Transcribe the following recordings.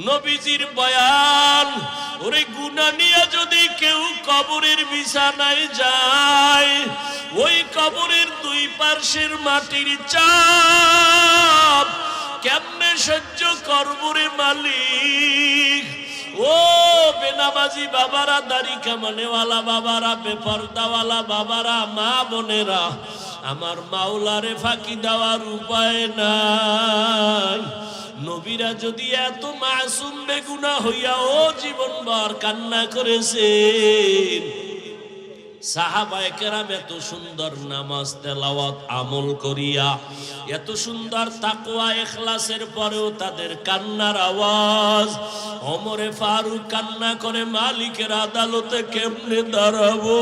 নবীজির বয়ান। ওরে গুনাহ নিয়ে যদি কেউ কবরের বিছানায় যায়, ওই কবরের দুই পার্শ্বের মাটির চাপ কেমনে সহ্য করব রে মালিক। ও বেনামাজি বাবারা, দাড়ি কামানেওয়ালা বাবারা, বেপরদাওয়ালা বাবারা, মা বোনেরা, আমার মাওলারে ফাঁকি দেওয়ার উপায় নাই। নবীরা যদি এত মাসুম বেগুনাহ হইয়াও জীবনভর কান্না করেছেন, সাহাবায়ে কেরাম এত সুন্দর নামাজ তেলাওয়াত আমল করিয়া, এত সুন্দর তাকওয়া ইখলাসের পরেও তাদের কান্নার আওয়াজ। ওমরে ফারুক কান্না করে মালিকের আদালতে কেমনে দাঁড়াবো।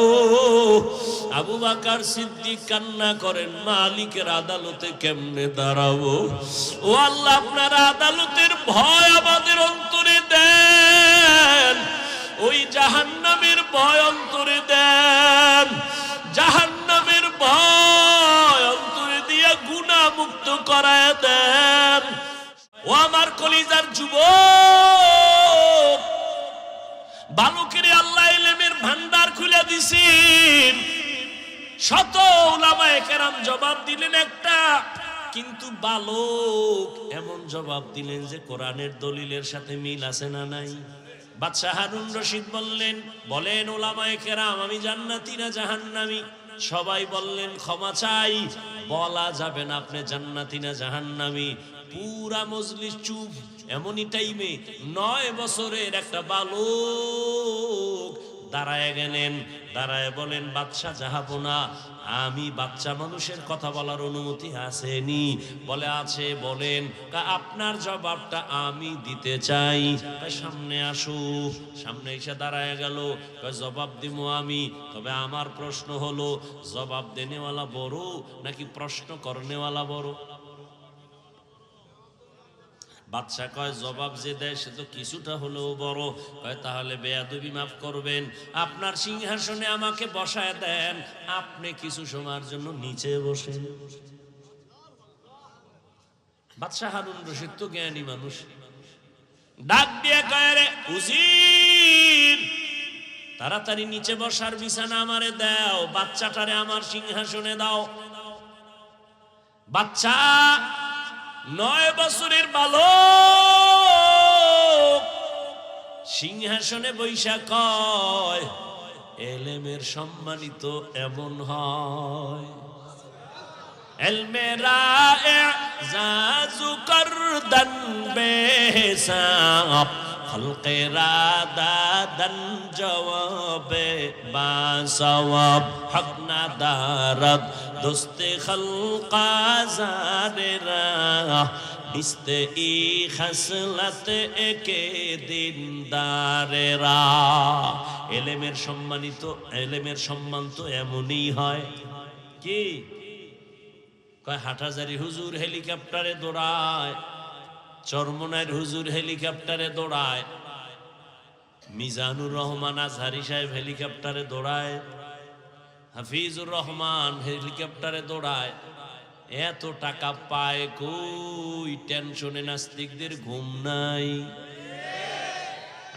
আবু বকর সিদ্দিক কান্না করেন মালিকের আদালতে কেমনে দাঁড়াবো। ও আল্লাহ, আপনার আদালতের ভয় আমাদের অন্তরে দেন, ওই জাহান্নামের ভয় অন্তরে দেন, জাহান্নামের ভয় অন্তরে দিয়ে গুনাহ মুক্ত করায় দেন। ও আমার কলিজার যুবক, বালকের আল্লাহ ইলমের ভান্ডার খুলে দিছেন। শত উলামায়ে কেরাম জবাব দিলেন একটা, কিন্তু বালক এমন জবাব দিলেন যে কোরআনের দলিলের সাথে মিল আছে না নাই। বাদশাহ হারুন রশিদ বলেন উলামায়ে কেরাম, আমি জান্নাতি না জাহান্নামী? সবাই বললেন ক্ষমা চাই, বলা যাবে না আপনি জান্নাতি না জাহান্নামী। পুরা মজলিস চুপ। এমনই টাইমে 9 বছরের একটা বালক দাঁড়ায় গেলেন, দাঁড়ায় বলেন, বাদশা জাহাপনা, আমি বাচ্চা মানুষের কথা বলার অনুমতি আসেনি? বলে আছে। বলেন, আপনার জবাবটা আমি দিতে চাই। সামনে আসো। সামনে এসে দাঁড়ায় গেল। জবাব দিব আমি, তবে আমার প্রশ্ন হলো, জবাব দেনেওয়ালা বড় নাকি প্রশ্ন করনেওয়ালা বড়? বাদশা কয়, জবাব যে দেয় সে তো কিছুটা হলেও বড়। কয়, তাহলে বেয়াদবি মাফ করবেন, আপনার সিংহাসনে আমাকে বসায় দেন, আপনি কিছু সময়ের জন্য নিচে বসেন। বাদশা হারুন রশিদ তো জ্ঞানী মানুষ, ডাক দিয়ে কয়, রে উজির, তাড়াতাড়ি নিচে বসার বিছানা আমারে দাও, বাচ্চাটারে আমার সিংহাসনে দাও। বাচ্চা 9 বছরের বালক সিংহাসনে বৈশা কয়, এলেমের সম্মানিত এমন হয়। এলমেরা এজাজু করদন বেহিসাব, খলকেরা দাদন জওয়াবে বাসওয়াব, হক না দারদ দোস্তে খলকা জারেরা, বিস্তে ই খাসলাত একে দিনদারেরা। এলেমের সম্মানিত, এলেমের সম্মান তো এমনই হয়। কি কয়, হাটহাজারী হুজুর হেলিকপ্টারে দৌড়ায়, চরমনাইর হুজুর হেলিকপ্টারে দৌড়ায়, মিজানুর রহমান আজহারি সাহেব হেলিকপ্টারে দৌড়ায়, হাফিজুর রহমান হেলিকপ্টারে দৌড়ায়। এত টাকা পায় কই? টেনশনে নাস্তিকদের ঘুম নাই।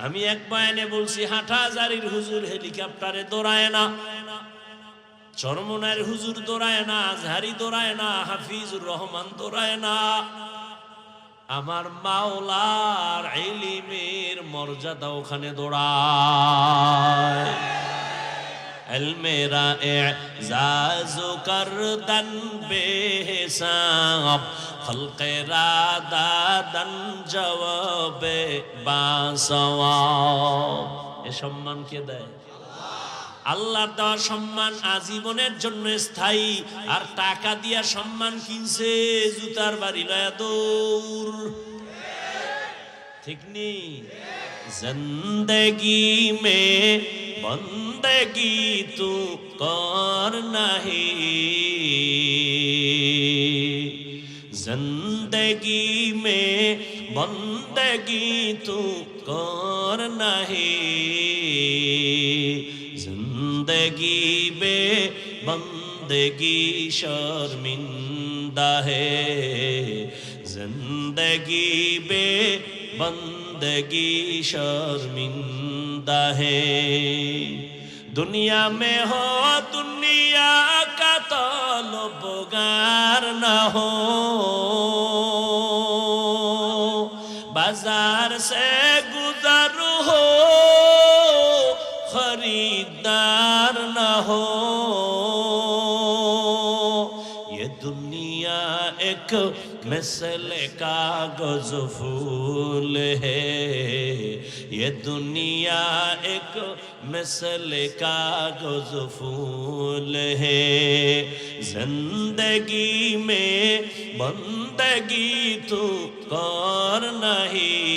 আমি এক বয়ানে বলছি, হাটহাজারীর হুজুর হেলিকপ্টারে দৌড়ায় না, চরমনাইর হুজুর দৌড়ায় না, আজহারি দৌড়ায় না, হাফিজুর রহমান দৌড়ায় না। আমার মাওলার ইলমের মর্যাদা ওখানে দৌড়ায়। এলমেরা এজাজু করদন বেহিসাব, খলকেরা দাদন জওয়াবে বাসওয়াব। এ সম্মান কে দেয়? আল্লাহর দেওয়া সম্মান আজীবনের জন্য স্থায়ী। আর টাকা দিয়া সম্মান কিনছে, জুতার বাড়ি লয়া দৌড়। ঠিক নেই? জিন্দগি মে বন্দগি তু কর নাহি, জিন্দগি মে বন্দগি তু কর নাহি, जिंदगी बे बंदगी शर्मिंदा है, जिंदगी बे बंदगी बंदगी शर्मिंदा है। दुनिया में हो दुनिया का तलबगार न हो, बाजार से गुजर हो खरीदार न हो। ये दुनिया एक मिसले कागज फूल है, ये दुनिया एक मिसले कागज फूल है। जिंदगी में बंदगी तू कर नहीं,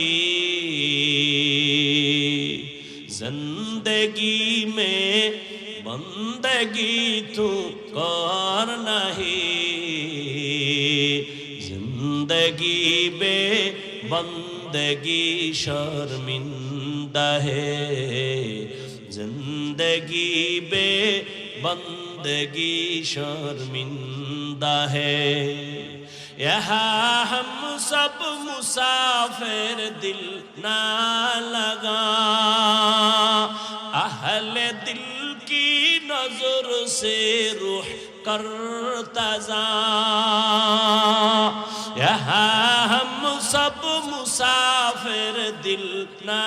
जिंदगी में बंदगी तू कर नहीं। जिंदगी बे बंदगी शर्मिंदा है, जिंदगी बे बंदगी शर्मिंदा है। यहाँ हम सब मुसाफिर दिल ना लगा, अहले दिल की नजर से रूह करता जा। यहाँ हम सब मुसाफिर दिल ना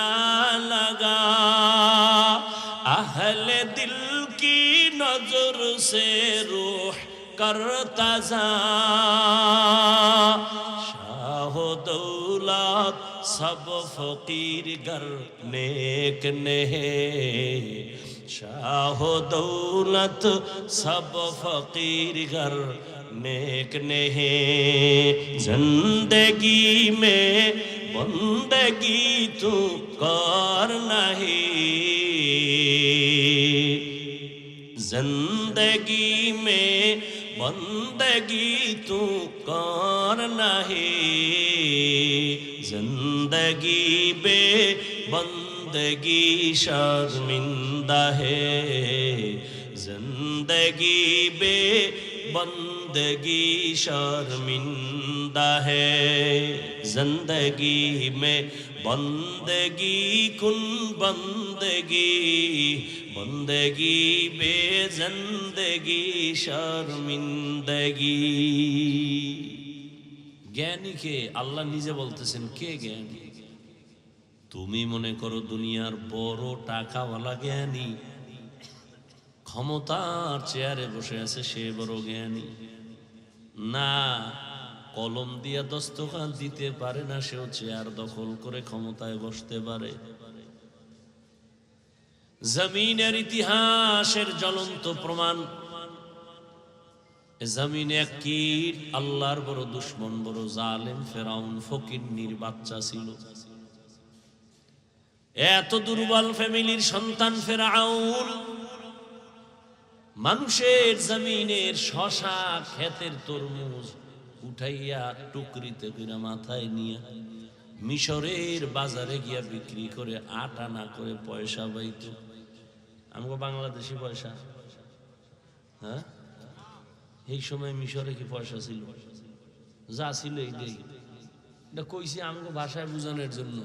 लगा, अहले दिल की नजर से रूह करता जा। शाहो दौलत सब फकीर गर नेक ने, शाहो दौलत सब फकीर गर नेक ने। जिंदगी में बंदगी तू कर नहीं, जिंदगी में बंदगी तू कर नहीं। जिंदगी बे बंदगी शर्मिंदा है, जिंदगी बे बंदगी शर्मिंदा है। जिंदगी में बंदगी कुन बंदगी, बंदगी बे जिंदगी शर्मिंदगी। জ্ঞানী কে? আল্লাহ নিজে বলতেছেন কে জ্ঞানী? তুমি মনে করো দুনিয়ার বড় টাকাওয়ালা জ্ঞানী, ক্ষমতার চেয়ারে বসে আছে সে বড় জ্ঞানী? না, কলম দিয়া দস্তখত দিতে পারে না সেও চেয়ার দখল করে ক্ষমতায় বসতে পারে। জমিনের ইতিহাসের জ্বলন্ত প্রমাণ, জমিনে এক কীট আল্লাহর বড় দুশ্মন, বড় জালেম ফেরাউন ফকিন্নির বাচ্চা ছিল। এত দুর্বল ফ্যামিলির সন্তান ফেরাউন মানুষের জমিনের শশা ক্ষেতের তরমুজ উঠাইয়া টুকরিতে কইরা মাথায় নিয়ে মিশরের বাজারে গিয়া বিক্রি করে 8 আনা করে পয়সা পাইত। আমগো বাংলাদেশি পয়সা। হ্যাঁ, এই সময় মিশরে কি পয়সা ছিল? যা ছিল এইটাই। এটা কইছি আমগো ভাষায় বোঝানোর জন্য।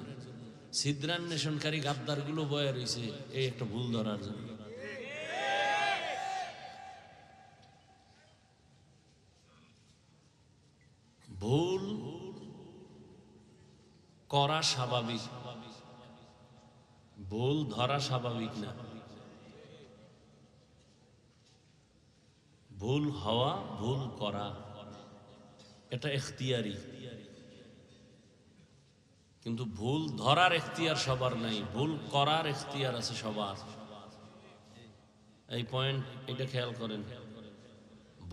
ছিদ্রান্বেষণকারী গাদ্দার গুলো বয়ে রয়েছে এই একটা ভুল ধরার জন্য। ভুল করা স্বাভাবিক, ভুল ধরা স্বাভাবিক না। ভুল হওয়া, ভুল করা এটা এখতিয়ারি, কিন্তু ভুল ধরার এখতিয়ার সবার নাই, ভুল করার এখতিয়ার আছে সবার। এই পয়েন্ট এটা খেয়াল করেন।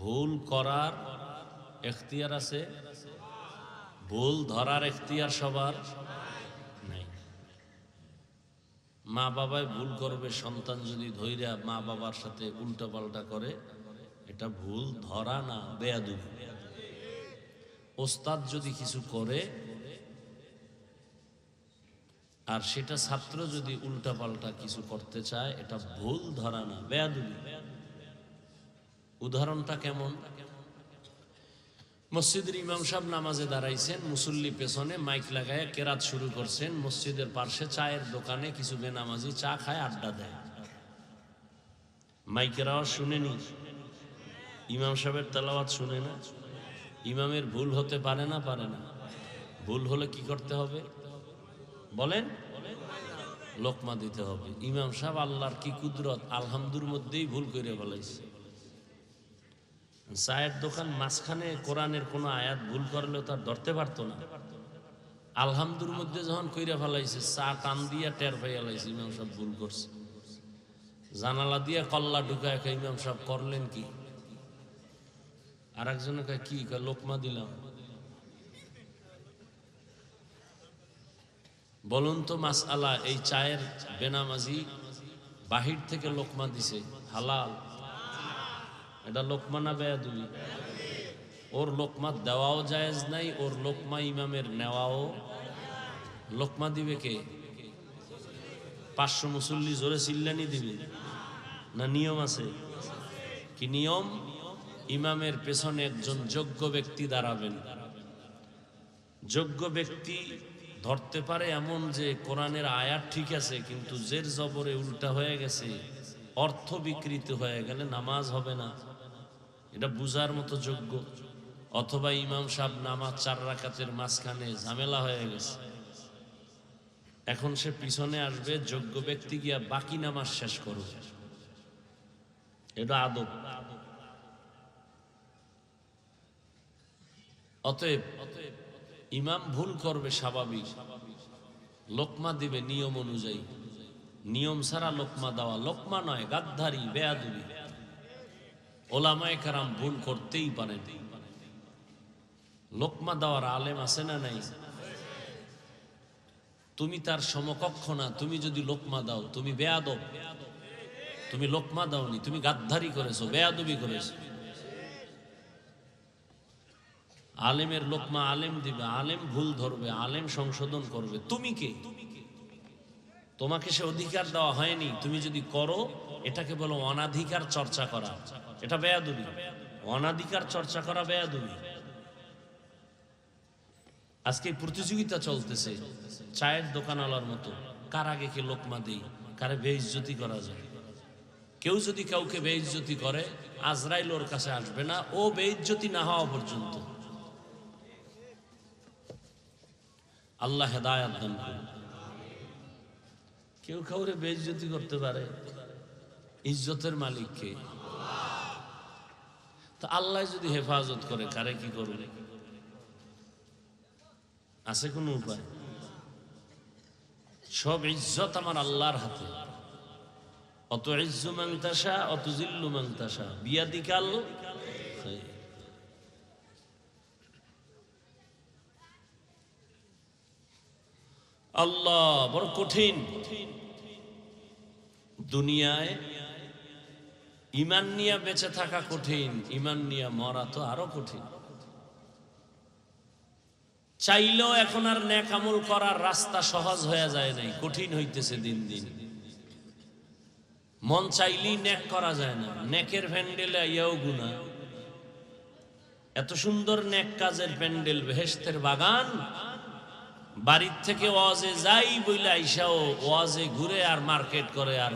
ভুল করার এখতিয়ার আছে, ভুল ধরার এখতিয়ার সবার নাই। মা বাবায় ভুল করবে, সন্তান যদি ধৈর্য মা বাবার সাথে উল্টা পাল্টা করে এটা ভুল ধরা না, বেয়াদবি। ওস্তাদ যদি কিছু করে আর সেটা ছাত্র যদি উল্টা পাল্টা কিছু করতে চায় এটা ভুল ধরা না, বেয়াদবি। উদাহরণটা কেমন? মসজিদের ইমাম সাহেব নামাজে দাঁড়াইছেন, মুসল্লি পেছনে মাইক লাগায় কেরাত শুরু করছেন। মসজিদের পাশে চায়ের দোকানে কিছু বেনামাজি চা খায়, আড্ডা দেয়। মাইকের আওয়াজ শুনেনি, ইমাম সাহেবের তেলাওয়াত শুনে না। ইমামের ভুল হতে পারে না? পারে না। ভুল হলে কি করতে হবে বলেন? লোকমা দিতে হবে। ইমাম সাহেব আল্লাহর কি কুদরত, আলহামদুর মধ্যেই ভুল করে ফেলাইছে। চায়ের দোকান মাঝখানে কোরআনের কোন আয়াত ভুল করলেও তার ধরতে পারতো না। আলহামদুর মধ্যে যখন কইরা ফেলাইছে, চা টান দিয়া টের পাইয়া লাইছে ইমাম সাহেব ভুল করছে। জানালা দিয়া কল্লা ঢুকায় ইমাম সাহেব করলেন কি? আর একজনে কয় কি? কয় লোকমা দিলাম। বলুন তো মাসআলা, এই চায়ের বেনামাজি বাহির থেকে লোকমা দিছে, হালাল? এটা লোকমা না বেয়াদবি? ওর লোকমা দেওয়াও জায়েজ নাই, ওর লোকমা ইমামের নেওয়াও। লোকমা দিবে কে? 500 মুসল্লি জোরে চিল্লানি দিবে না? নিয়ম আছে কি? নিয়ম, ইমামের পেছনে একজন যোগ্য ব্যক্তি দাঁড়াবেন। যোগ্য ব্যক্তি ধরতে পারে এমন যে কোরআনের আয়াত ঠিক আছে কিন্তু জের জবরে উল্টা হয়ে গেছে, অর্থ বিকৃত হয়ে গেলে নামাজ হবে না, এটা বুঝার মতো যোগ্য। অথবা ইমাম সাহেব নামাজ 4 রাকাতের মাঝখানে ঝামেলা হয়ে গেছে, এখন সে পিছনে আসবে, যোগ্য ব্যক্তি গিয়া বাকি নামাজ শেষ করবে, এটা আদব। অতএব ইমাম ভুল করবে স্বাভাবিক, লোকমা দিবে নিয়ম অনুযায়ী। নিয়ম ছাড়া লোকমা দেওয়া লোকমা নয়, গাদ্দারি, বেয়াদবি। ওলামায়ে কেরাম ভুল করতেই পারে। লোকমা দেওয়ার আলেম আছে না নাই? তুমি তার সমকক্ষ না, তুমি যদি লোকমা দাও তুমি বেয়াদব। তুমি লোকমা দাওনি, তুমি গাদ্দারি করেছো, বেয়াদবি করেছো। আলেমের লোকমা আলেম দিবে, আলেম ভুল ধরবে, আলেম সংশোধন করবে। তুমি কে? তোমাকে সে অধিকার দেওয়া হয়নি, তুমি যদি করো এটাকে বলো অনাধিকার চর্চা করা, এটা বেয়াদবি। অনাধিকার চর্চা করা বেয়াদবি। আজকে প্রতিযোগিতা চলতেছে চায়ের দোকানওয়ালার মতো, কার আগে কে লোকমা দেই, কারে বেইজ্জতি করা যায়। কেউ যদি কাউকে বেইজ্জতি করে, আজরাইল ওর কাছে আসবে না, ও বেইজ্জতি না হওয়া পর্যন্ত। আল্লাহ হেদায়েত দান করুন। কেউ কাউরে বেইজ্জতি করতে পারে, ইজ্জতের মালিক কে? তো আল্লাহ যদি হেফাজত করে, কারে কি করবে? আছে কোন উপায়? সব ইজ্জত আমার আল্লাহর হাতে। অত ইজ্জু মান তাশা অত জিল্লু মান তাশা বিয়াদিকাল খায়র। আল্লাহ বড় কঠিন। দুনিয়ায় ঈমান নিয়ে বেঁচে থাকা কঠিন, ঈমান নিয়ে মরা তো আরো কঠিন। চাইলেও এখন আর নেক আমল করার রাস্তা সহজ হয়ে যায় নাই, কঠিন হইতেছে দিন দিন। মন চাইলেই নেক করা যায় না, নেকের প্যান্ডেলে আইয়াও গুনাহ। এত সুন্দর নেক কাজের প্যান্ডেল, বেহেশতের বাগান, বাড়ির থেকে ওয়াজে যাই বইলে আইসাও ওয়াজে ঘুরে আর মার্কেট করে আর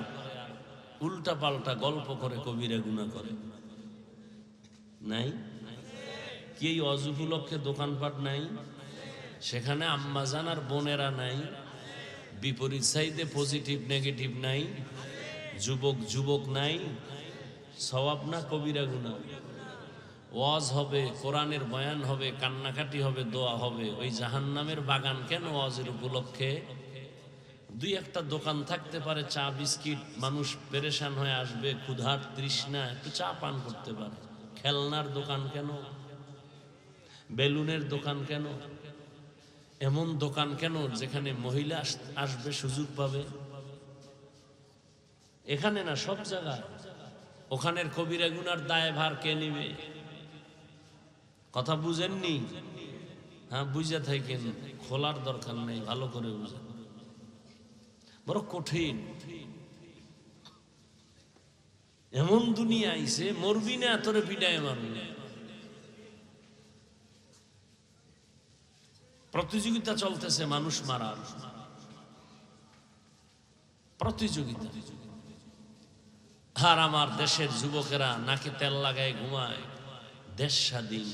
উল্টা পাল্টা গল্প করে, কবিরা গুনাহ করে। নাই কি এই ওয়াজ উপলক্ষে দোকানপাট নাই? সেখানে আম্মাজান আর বোনেরা নাই? বিপরীত সাইডে পজিটিভ নেগেটিভ নাই? যুবক যুবক নাই? সওয়াব না কবিরা গুনাহ? ওয়াজ হবে, কোরআনের বয়ান হবে, কান্নাকাটি হবে, দোয়া হবে। ওই জাহান্নামের বাগান কেন ওয়াজের উপলক্ষে? দুই একটা দোকান থাকতে পারে, চা বিস্কিট, মানুষ পেরেশান হয়ে আসবে, ক্ষুধার তৃষ্ণা, একটু চা পান করতে পারে। খেলনার দোকান কেন? বেলুনের দোকান কেন? এমন দোকান কেন যেখানে মহিলা আসবে, সুযোগ পাবে? এখানে না, সব জায়গায়। ওখানের কবিরা গুনার দায় ভার কে নিবে? কথা বুঝেননি? হ্যাঁ, বুঝে থাকেন, খোলার দরকার নেই, ভালো করে বুঝেন। বড় কঠিন। এমন দুনিয়া আইছে, মরবি না তোরে পিডায় মারবি না। প্রতিযোগিতা চলতেছে মানুষ মারার, প্রতিযোগিতা। আর আমার দেশের যুবকেরা নাকে তেল লাগায় ঘুমায়, দেশ স্বাধীন।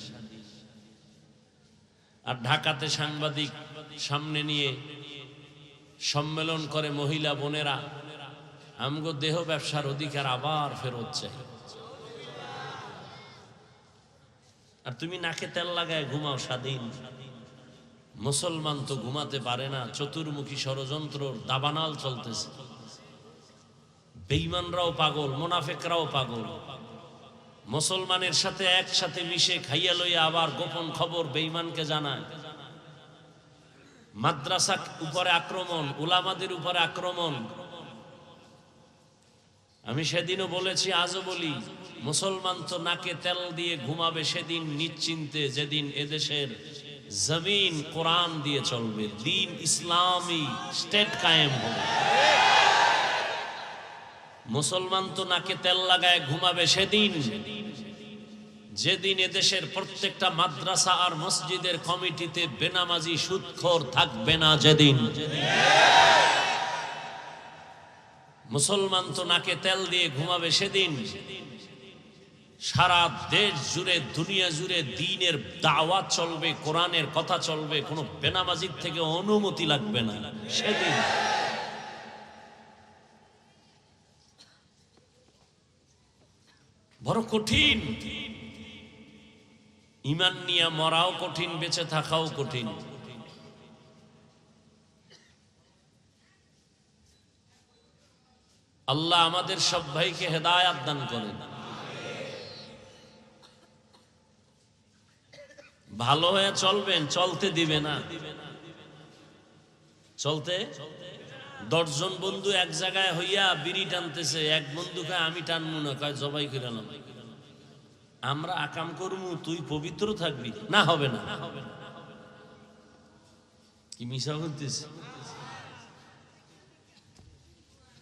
আর ঢাকাতে সাংবাদিক সামনে নিয়ে সম্মেলন করে মহিলা বোনেরা, আমগো দেহ ব্যবসার অধিকার আবার ফেরত চাই। আর তুমি নাকে তেল লাগায় ঘুমাও স্বাধীন। মুসলমান তো ঘুমাতে পারে না, চতুর্মুখী ষড়যন্ত্রর দাবানাল চলতেছে। বেঈমানরাও পাগল, মুনাফিকরাও পাগল। মুসলমানের সাথে একসাথে মিশে খাইয়া লইয়া আবার গোপন খবর বেঈমানকে জানায়। মাদ্রাসার উপরে আক্রমণ, উলামাদের উপরে আক্রমণ। আমি সেদিনও বলেছি, আজও বলি, মুসলমান তো নাকে তেল দিয়ে ঘুমাবে সেদিন নিশ্চিন্তে, যেদিন এদেশের জমিন কোরআন দিয়ে চলবে, দ্বীন ইসলামী স্টেট কায়েম হবে। মুসলমান তো নাকে তেল লাগায় ঘুমাবে সেদিন, যেদিন এদেশের প্রত্যেকটা মাদ্রাসা আর মসজিদের কমিটিতে বেনামাজি সুদখোর থাকবে না। যেদিন মুসলমান তো নাকে তেল দিয়ে ঘুমাবে সেদিন সারা দেশ জুড়ে, দুনিয়া জুড়ে দ্বীনের দাওয়াত চলবে, কোরআনের কথা চলবে, কোনো বেনামাজির থেকে অনুমতি লাগবে না সেদিন। বড় কঠিন, ঈমান নিয়ে মরাও কঠিন, বেঁচে থাকাও কঠিন। আল্লাহ আমাদের সব ভাইকে হেদায়াত দান করেন। ভালো হয়ে চলবেন, চলতে দিবে না। চলতে 10 জন বন্ধু এক জায়গায় হইয়া বিড়ি টানতেছে, এক বন্ধু কয় আমি টানবো না, কয় জবাই করে নাম, আমরা আকাম করবো, তুই পবিত্র থাকবি না। হবে না, কি মিশা করতেছে?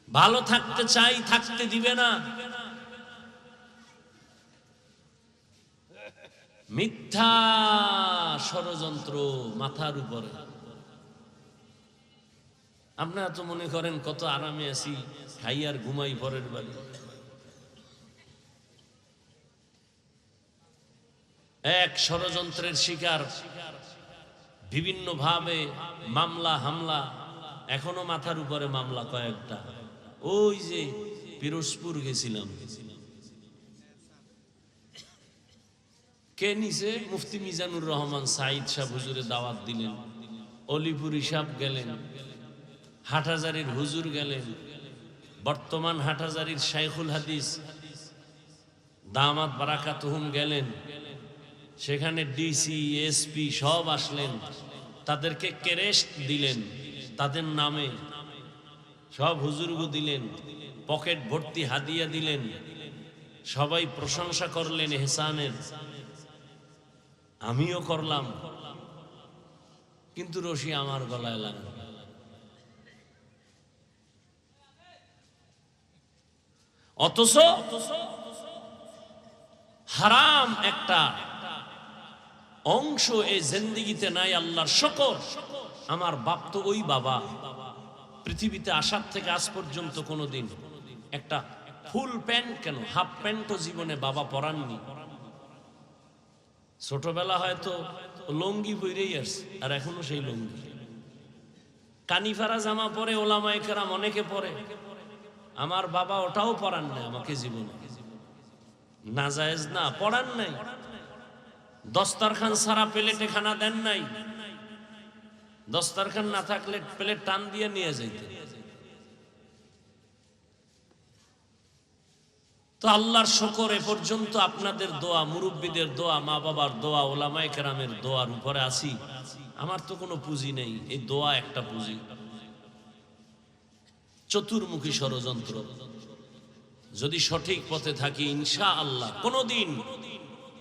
ভালো থাকতে চাই, থাকতে দিবে না। মিথ্যা ষড়যন্ত্র মাথার উপরে। আপনারা তো মনে করেন কত আরামে আছি, খাই আর ঘুমাই পরের বাড়ি। এক ষড়যন্ত্রের শিকার, বিভিন্ন ভাবে মামলা হামলা, এখনো মাথার উপরে মামলা কয়েকটা। ওই যে পিরোজপুর গেছিলাম, কে নিছে? মুফতি মিজানুর রহমান সাইদ সাহেব হুজুরে দাওয়াত দিলেন, অলিপুরি সাহেব গেলেন, হাটহাজারীর হুজুর গেলেন, বর্তমান হাটহাজারীর শাইখুল হাদিস দামাত বারাকাতুহুম গেলেন। সেখানে ডিসি, এসপি সব আসলেন, তাদেরকে ক্রেস্ট দিলেন, তাদের নামে সব হুজুরগো দিলেন, পকেট ভর্তি হাদিয়া দিলেন। সবাই প্রশংসা করলেন এহসানের, আমিও করলাম, কিন্তু রশি আমার গলায় লাগলো। অথচ হারাম একটা অংশ এই জিন্দেগিতে নাই। আল্লাহর শুকর, আমার বাপ তো ওই বাবা, পৃথিবীতে আসার থেকে আজ পর্যন্ত কোনোদিন একটা ফুল প্যান্ট, কেন হাফ প্যান্টও জীবনে বাবা পরাননি। ছোটবেলা হয়তো লুঙ্গি পরেই আসছে, আর এখনো সেই লুঙ্গি। কানিফারা জামা পরে ওলামায়ে কেরাম অনেকে পরে, আমার বাবা ওটাও পরান নাই আমাকে জীবনে। নাজায়েজ না, পরান নাই। দস্তরখান সারা প্লেটে খানা দেন নাই, দস্তরখান না থাকলে প্লেট টান দিয়ে নিয়ে যাইতে। তো আল্লাহর শুকর, এ পর্যন্ত আপনাদের দোয়া, মুরব্বীদের দোয়া, মা বাবার দোয়া, ওলামায়ে কেরামের দোয়ার উপরে আছি। আমার তো কোনো পুঁজি নেই, এই দোয়া একটা পুঁজি। চতুর্মুখী ষড়যন্ত্র, যদি সঠিক পথে থাকি ইনশাআল্লাহ কোনোদিন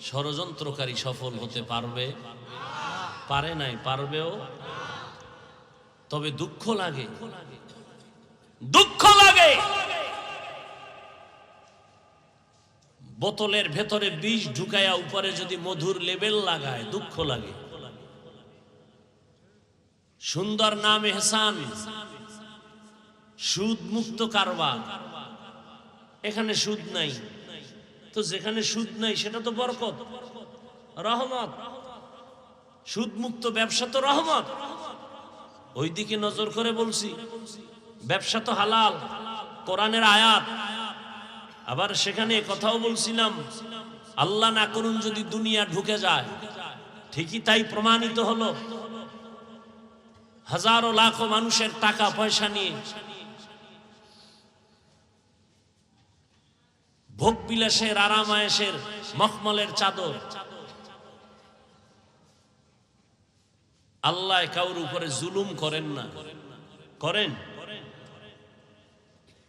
ষড়যন্ত্রকারী সফল হতে পারবে? পারে নাই, পারবেও। তবে দুঃখ লাগে, দুঃখ লাগে। বোতলের ভেতরে বিষ ঢুকায়া উপরে যদি মধুর লেবেল লাগায়, দুঃখ লাগে। সুন্দর নাম এহসান, সুদ মুক্ত কারবার। এখানে সুদ নাই, তো যেখানে সুদ নাই সেটা তো বরকত, রহমত। সুদ মুক্ত ব্যবসা তো রহমত। ওইদিকে নজর করে বলছি, ব্যবসা তো হালাল, কোরআনের আয়াত। আবার সেখানে কথাও বলছিলাম, আল্লাহ না করুন যদি দুনিয়া ঢুকে যায়, ঠিকই তাই প্রমাণিত হলো। হাজারো লাখো মানুষের টাকা পয়সা নিয়ে ভোগ বিলাসের, আরামায়েশের, মখমলের চাদর। আল্লাহ কাউর উপরে জুলুম করেন না, করেন?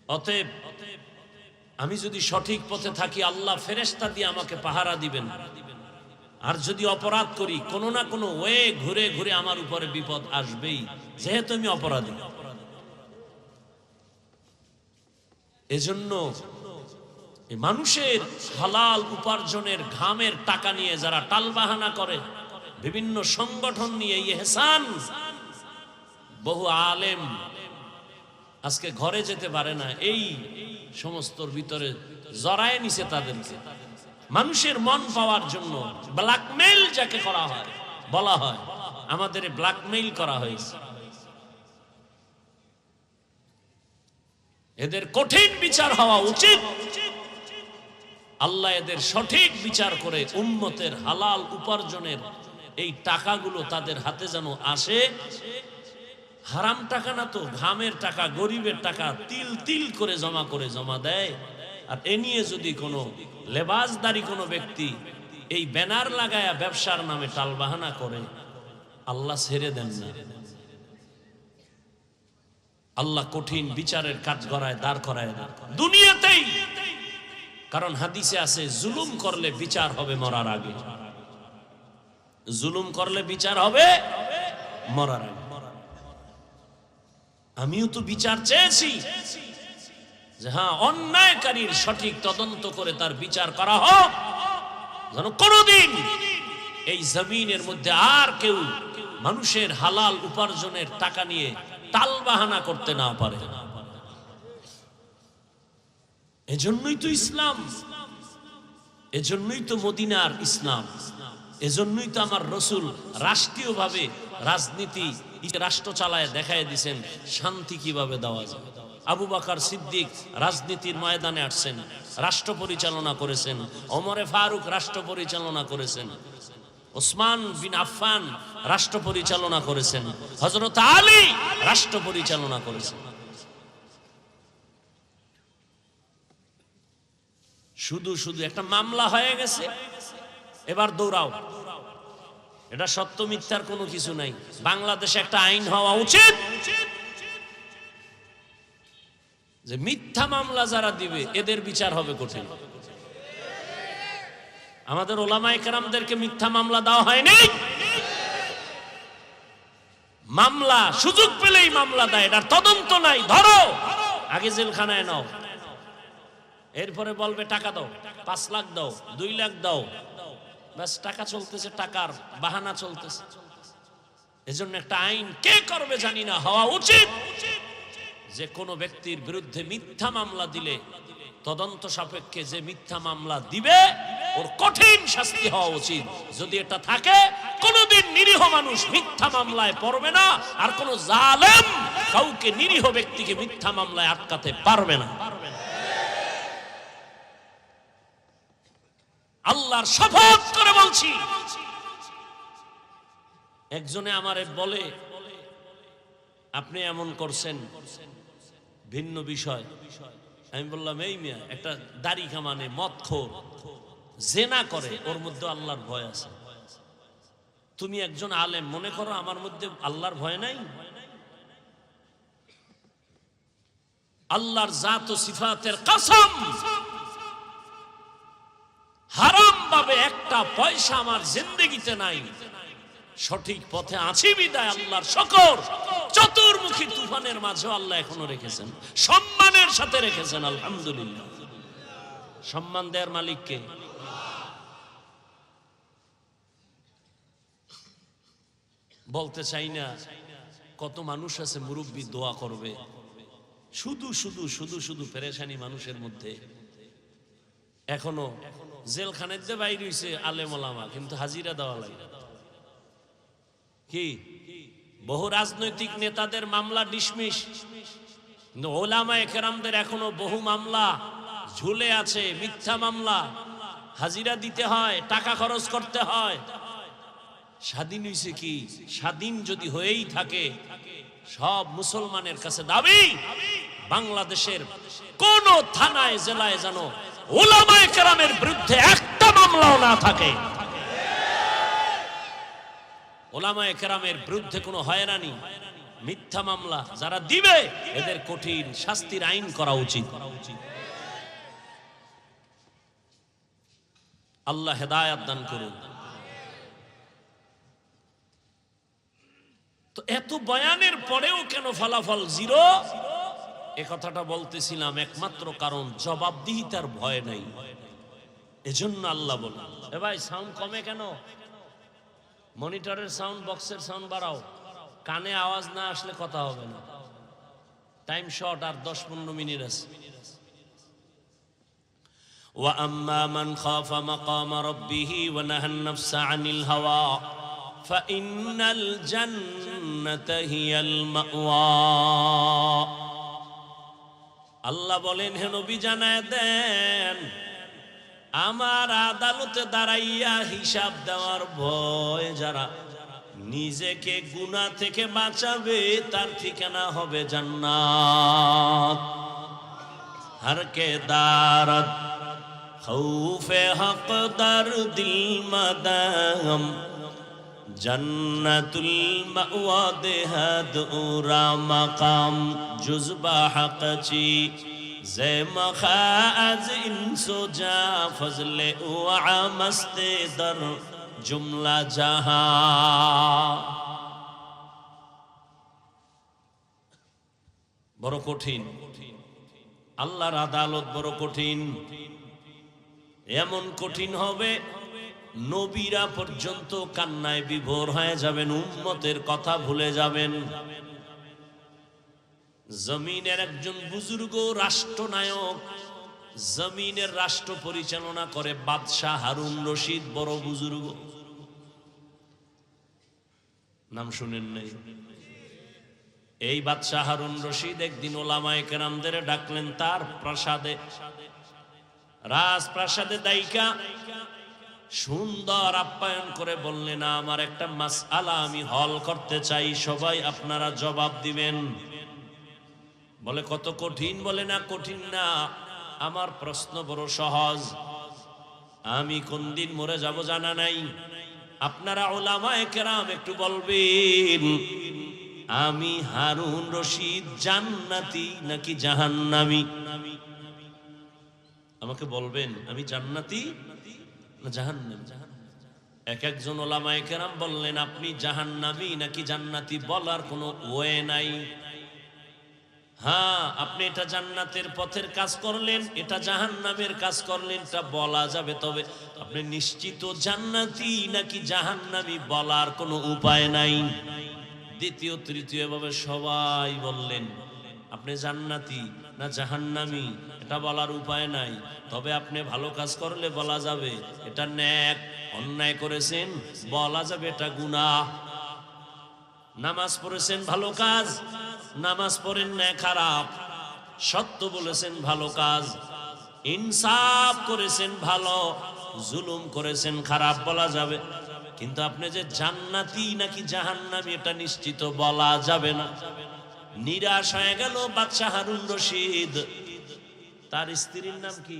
অতএব আমি যদি সঠিক পথে থাকি, আল্লাহ ফেরেশতা দিয়ে আমাকে পাহারা দিবেন। আর যদি অপরাধ করি, কোনো না কোনো ওয়ে ঘুরে ঘুরে আমার উপরে বিপদ আসবেই, যেহেতু আমি অপরাধী। এজন্য মানুষের হালাল উপার্জনের ঘামের টাকা নিয়ে যারা টালবাহানা করে, বিভিন্ন সংগঠন নিয়ে ইহসান, বহু আলেম আজকে ঘরে যেতে পারে না, এই সমস্তর ভিতরে জড়ায় নিছে তাদেরকে। মানুষের মন পাওয়ার জন্য ব্ল্যাকমেইল যাকে করা হয়, বলা হয়, আমাদের ব্ল্যাকমেইল করা হয়েছে। এদের কঠিন বিচার হওয়া উচিত। আল্লাহ এদের সঠিক বিচার করে উম্মতের হালাল উপার্জনের এই টাকাগুলো তাদের হাতে যেন আসে। হারাম টাকা না তো, ঘামের টাকা, গরিবের টাকা তিল তিল করে জমা দেয়। আর এ নিয়ে যদি কোনো লেবাসদারি কোনো ব্যক্তি এই ব্যানার লাগায়া ব্যবসার নামে টালবাহানা করে, আল্লাহ ছেড়ে দেন না। আল্লাহ কঠিন বিচারের কাজ গড়ায়, দাঁড় করায় না দুনিয়াতেই। কারণ হাদিসে আছে, জুলুম করলে বিচার হবে মরার আগে। জুলুম করলে বিচার হবে মরার আগে। আমিও তো বিচার চেয়েছি যে হ্যাঁ, অন্যায়কারীর সঠিক তদন্ত করে তার বিচার করা হোক, যেন কোনদিন এই জমিনের মধ্যে আর কেউ মানুষের হালাল উপার্জনের টাকা নিয়ে টালবাহানা করতে না পারে। এজন্যই তো ইসলাম, এজন্যই তো মদিনার ইসলাম, এজন্যই তো আমার রসুল রাষ্ট্রীয়ভাবে রাজনীতি, রাষ্ট্র চালায় দেখায় দিয়েছেন শান্তি কিভাবে দেওয়া যায়। আবু বকর সিদ্দিক রাজনীতির ময়দানে আসছেন, রাষ্ট্র পরিচালনা করেছেন। ওমরে ফারুক রাষ্ট্র পরিচালনা করেছেন। ওসমান বিন আফফান রাষ্ট্র পরিচালনা করেছেন। হযরত আলী রাষ্ট্র পরিচালনা করেছেন। শুধু শুধু একটা মামলা হয়ে গেছে, এবার দৌড়াও। এটা সত্য মিথ্যার কোনো কিছু নাই। বাংলাদেশে একটা আইন হওয়া উচিত যে মিথ্যা মামলা যারা দিবে এদের বিচার হবে কঠিন। আমাদের ওলামায়ে কেরামদেরকে মিথ্যা মামলা দেওয়া হয়নি। মামলা সুযোগ পেলেই মামলা দেয়, এটার তদন্ত নাই। ধরো, আগে জেলখানায় নাও, এরপরে বলবে টাকা দাও, 5 লাখ দাও, 2 লাখ দাও, ব্যাস টাকা চলতেছে, টাকার বাহানা চলতেছে। এজন্য একটা আইন কে করবে জানি না, হওয়া উচিত যে কোনো ব্যক্তির বিরুদ্ধে মিথ্যা মামলা দিলে তদন্ত সাপেক্ষে যে মিথ্যা মামলা দিবে ওর কঠিন শাস্তি হওয়া উচিত। যদি এটা থাকে, কোনোদিন নিরীহ মানুষ মিথ্যা মামলায় পড়বে না, আর কোন জালেম কাউকে, নিরীহ ব্যক্তিকে মিথ্যা মামলায় আটকাতে পারবে না। আল্লাহর শপথ করে বলছি, একজনে আমারে বলে আপনি এমন করছেন, ভিন্ন বিষয়। আমি বললাম, এই মিয়া একটা দাড়ি কামানে, মদখোর, জেনা করে, ওর মধ্যে আল্লাহর ভয় আছে। তুমি একজন আলেম, মনে করো আমার মধ্যে আল্লাহর ভয় নাই? আল্লাহর জাত ও সিফাতের কসম, হারাম ভাবে একটা পয়সা আমার জিন্দেগিতে নাই। সঠিক পথে আছি বিদায় আল্লাহর শুকর। চতুর্মুখী তুফানের মাঝে আল্লাহ এখনো রেখেছেন, সম্মানের সাথে রেখেছেন। আলহামদুলিল্লাহ। সম্মান দেওয়ার মালিক কে? বলতে চাই না, কত মানুষ আছে মুরব্বী দোয়া করবে, শুধু শুধু শুধু শুধু পেরেশানি মানুষের মধ্যে। এখনো জেলখানাতে বাইর হইছে আলেম ওলামা, কিন্তু হাজিরা দেওয়া লাগে। কি বহু রাজনৈতিক নেতাদের মামলা ডিসমিস, কিন্তু ওলামায়ে কেরামদের এখনো বহু মামলা ঝুলে আছে, মিথ্যা মামলা, হাজিরা দিতে হয়, টাকা খরচ করতে হয়। স্বাধীন হইছে কি? স্বাধীন যদি হয়েই থাকে, সব মুসলমানের কাছে দাবি বাংলাদেশের কোন থানায় জেলায় যেন ওলামায়ে কেরামের বিরুদ্ধে একটা মামলাও না থাকে। ওলামায়ে কেরামের বিরুদ্ধে কোনো হয়রানি, মিথ্যা মামলা যারা দিবে এদের কঠিন শাস্তির আইন করা উচিত। আল্লাহ হেদায়েত দান করুন। তো এত বয়ানের পরেও কেন ফলাফল জিরো? এ কথাটা বলতেছিলাম, একমাত্র কারণ জবাবদিহিতার ভয় নাই। এজন্য আল্লাহ বলেন, এ ভাই সাউন্ড কমে কেন? মনিটরের সাউন্ড, বক্সের সাউন্ড বাড়াও, কানে আওয়াজ না আসলে কথা হবে না। টাইম শর্ট, আর 10-15 মিনিট আছে। وَأَمَّا مَنْ خَافَ مَقَامَ رَبِّهِ وَنَهَى النَّفْسَ عَنِ الْهَوَى فَإِنَّ الْجَنَّةَ هِيَ الْمَأْوَى। আল্লাহ বলেন, হে নবী জানায় দেন, আমার আদালতে দাঁড়াইয়া হিসাব দেওয়ার ভয় যারা নিজেকে গুনাহ থেকে বাঁচাবে, তার ঠিকানা হবে জান্নাত। हर के दारत खौफे हक दर दिल मदम जन्नतुल मअवा देहद उरा मकाम जुज़बा हक ची ज़े मखाज इंसो जा फज़ले उआ मस्ते दर जुमला जहां। बड़ो कठिन আল্লাহর আদালত, বড় কঠিন। এমন কঠিন হবে নবীরা পর্যন্ত কান্নায় বিভোর হয়ে যাবেন, উম্মতের কথা ভুলে যাবেন। জমিনের একজন বুজুর্গ রাষ্ট্রনায়ক, জমিনের রাষ্ট্র পরিচালনা করে বাদশাহ হারুন রশিদ, বড় বুজুর্গ, নাম শুনেন নাই? এই বাদশাহ হারুন রশিদ একদিন ওলামায়ে কেরামদের ডাকলেন তার প্রাসাদে, রাজপ্রাসাদে দাইকা সুন্দর আপ্যায়ন করে বললেন, আমার একটা মাসআলা আমি হল করতে চাই, সবাই আপনারা জবাব দিবেন। বলে কত কঠিন? বলে না, কঠিন না, আমার প্রশ্ন বড় সহজ। আমি কোন দিন মরে যাব জানা নাই, আপনারা ওলামায়ে কেরাম একটু বলবেন, আমি হারুন রশিদ জান্নাতি নাকি জাহান্নামী? আমাকে বলবেন আমি জান্নাতি না জাহান্নামী? এক একজন ওলামায়ে কেরাম বললেন, আপনি জাহান্নামী নাকি জান্নাতি বলার কোনো ওয়ে নাই। হ্যাঁ, আপনি এটা জান্নাতের পথের কাজ করলেন, এটা জাহান্নামের কাজ করলেন, এটা বলা যাবে, তবে আপনি নিশ্চিত জান্নাতি নাকি জাহান্নামী বলার কোনো উপায় নাই। দ্বিতীয় তৃতীয় ভাবে সবাই বললেন, আপনি জান্নাতি না জাহান্নামী এটা বলার উপায় নাই, তবে আপনি ভালো কাজ করলে বলা যাবে এটা নেক, অন্যায় করেছেন বলা যাবে এটা গুনাহ। নামাজ পড়েছেন ভালো কাজ, নামাজ পড়েন না খারাপ, সত্য বলেছেন ভালো কাজ, ইনসাফ করেছেন ভালো, জুলুম করেছেন খারাপ বলা যাবে। কিন্তু আপনি যে জান্নাতি নাকি জাহান্নামী এটা নিশ্চিত বলা যাবে না। নিরাশ হয়ে গেল বাদশাহ হারুন রশিদ। তার স্ত্রীর নাম কি?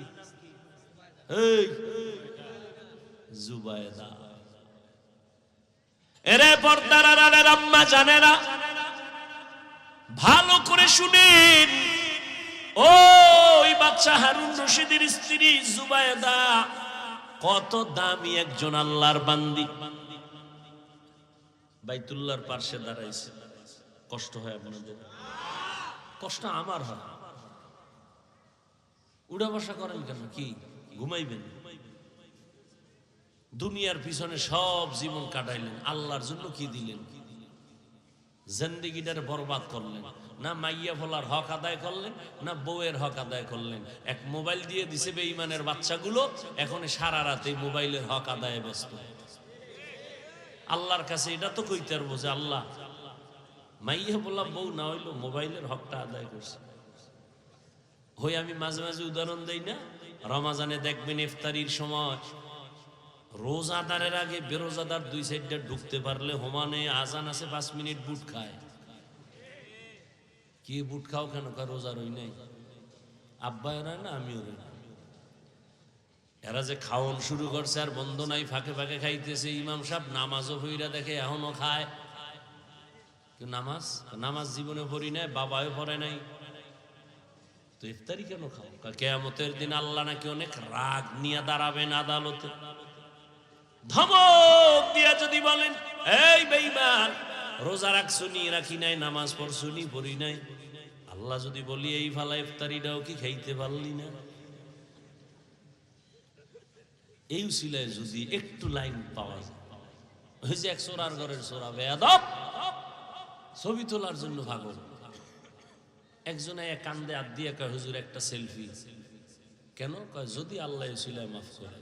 এই জুবায়েদা। এরে পর্দার আড়ালের আম্মা জানেরা, ভালো করে শুনেন, ওই বাদশাহ হারুন রশিদের স্ত্রী জুবায়েদা কত দামি একজন আল্লাহর বান্দি। বাইতুল্লাহর পাশে দাঁড়াইছে। কষ্ট হয় আপনাদের? কষ্ট আমার হয়। উড়া বসা করেন কেন? কি ঘুমাইবেন? দুনিয়ার পিছনে সব জীবন কাটাইলেন, আল্লাহর জন্য কি দিলেন? জিন্দেগিটার বরবাদ করলেন, না মাইয়া ফলার হক আদায় করলেন, না বউয়ের হক আদায় করলেন। এক মোবাইল দিয়ে দিছে বেঈমানের বাচ্চাগুলো, এখন সারা রাতে মোবাইলের হক আদায়ে ব্যস্ত। আল্লাহর কাছে এটা তো কইতে পারবো যে আল্লাহ, মাইয়া বলা বউ না হইলো মোবাইলের হকটা আদায় করছে। হই আমি মাঝে মাঝে উদাহরণ দেই না, রমাজানে দেখবেন ইফতারির সময় রোজাদারের আগে বেরোজাদার দুই সাইডটা ঢুকতে পারলে হোমানে আজান আছে 5 মিনিট বুট খায়। কি বুট খাও কেন? রোজা রই নাই, আব্বা এরা না আমিও রই না। এরা যে খাওয়ান শুরু করছে আর বন্ধ নাই, ফাঁকে ফাঁকে খাইতেছে। ইমাম সাহেব নামাজও হইরা দেখে এখনো খায়। নামাজ জীবনে পড়ি নাই, বাবাও পড়ে নাই, তো ইফতারি কেন খাও? কিয়ামতের দিন আল্লাহ নাকি অনেক রাগ নিয়ে দাঁড়াবেন আদালতে। ধমক দিয়া যদি বলেন, এই বেঈমান, রোজা রাখছো নি? রাখি নাই। নামাজ পড়ছো নি? পড়ি নাই। আল্লাহ যদি বলি, এই ফালা ইফতারিটাও কি খাইতে পারলি না? এই উসিলায় যদি একটু লাইন পাওয়া যায়। ওই যে এক সোরার ঘরের সোরা বেয়াদব, ছবি তোলার জন্য পাগল। একজনে কান্দে হাত দিয়ে কয়, হুজুর একটা সেলফি। কেন? কয় যদি আল্লাহ উসিলায় মাফ করে।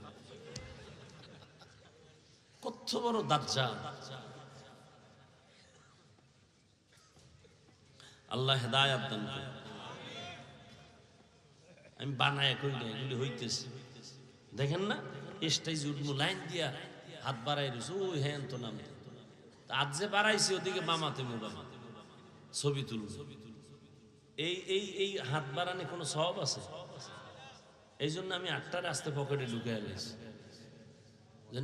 কত বড় দাজ্জাল! আল্লাহ হেদায়েত দান করুন। আমি বানায় কই না, এগুলি হইতেছে। দেখেন না, স্টেজ উঠবো, লাইন দিয়া হাত বাড়াই রয়েছে, ওই হ্যাঁ তো নাম হাত যে বাড়াইছে ওদিকে মামাতে মোবাইল ছবি তুলুন। এই এই এই হাত বাড়ানে কোনো সওয়াব আছে? এই জন্য আমি 8টা রাস্তা পকেটে ঢুকে গেছি।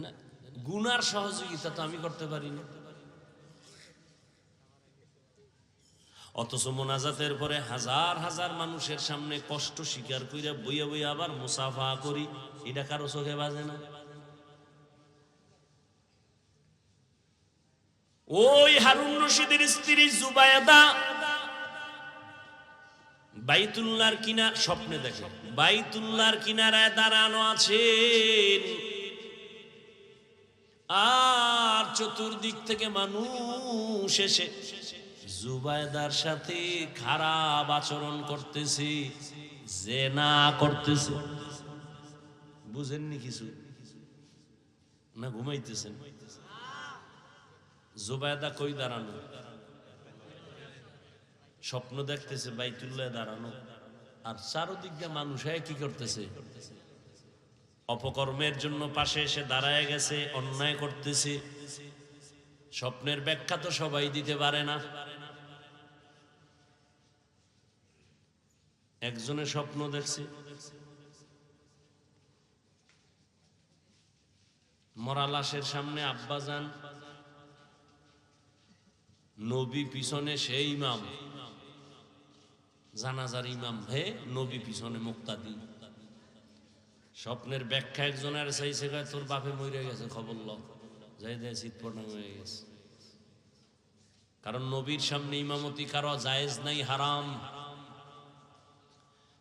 না, গুনার সহযোগিতা তো আমি করতে পারি না। অথচ মোনাজাতের পরে হাজার হাজার মানুষের সামনে কষ্ট স্বীকার কইরা বইয়া বইয়া আবার মুসাফা করি, এটা কারো চোখে বাজে না? ওই হারুন রশিদের স্ত্রী জুবায়দা বাইতুল্লাহর কিনার স্বপ্নে দেখে বাইতুল্লাহর কিনারায় দাঁড়ানো আছেন, আর চতুর্দিক থেকে মানুষ এসে জুবায়দার সাথে খারাপ আচরণ করতেছে, জেনা করতেছে। বুঝেননি কিছু? না ঘুমাইতেছেন? জুবায়দা কই দাঁড়ানো? স্বপ্ন দেখতেছে বাইতুল্লাহ দাঁড়ানো, আর চারদিক দিয়ে মানুষ কি করতেছে? অপকর্মের জন্য পাশে এসে দাঁড়ায় গেছে, অন্যায় করতেছে। স্বপ্নের ব্যাখ্যা তো সবাই দিতে পারে না। একজনের স্বপ্ন দেখছে মরা লাশের সামনে আব্বাজান, নবী পিছনে সেই ইমাম, জানাজার ইমাম, হে নবী পিছনে মুক্তাদি। স্বপ্নের ব্যাখ্যা একজনের চাইছে, তোর বাপে মরে গেছে, খবর ল, যাই দেয় শীতপর্ণা হয়ে গেছে। কারণ নবীর সামনে ইমামতি কারো জায়েজ নাই, হারাম।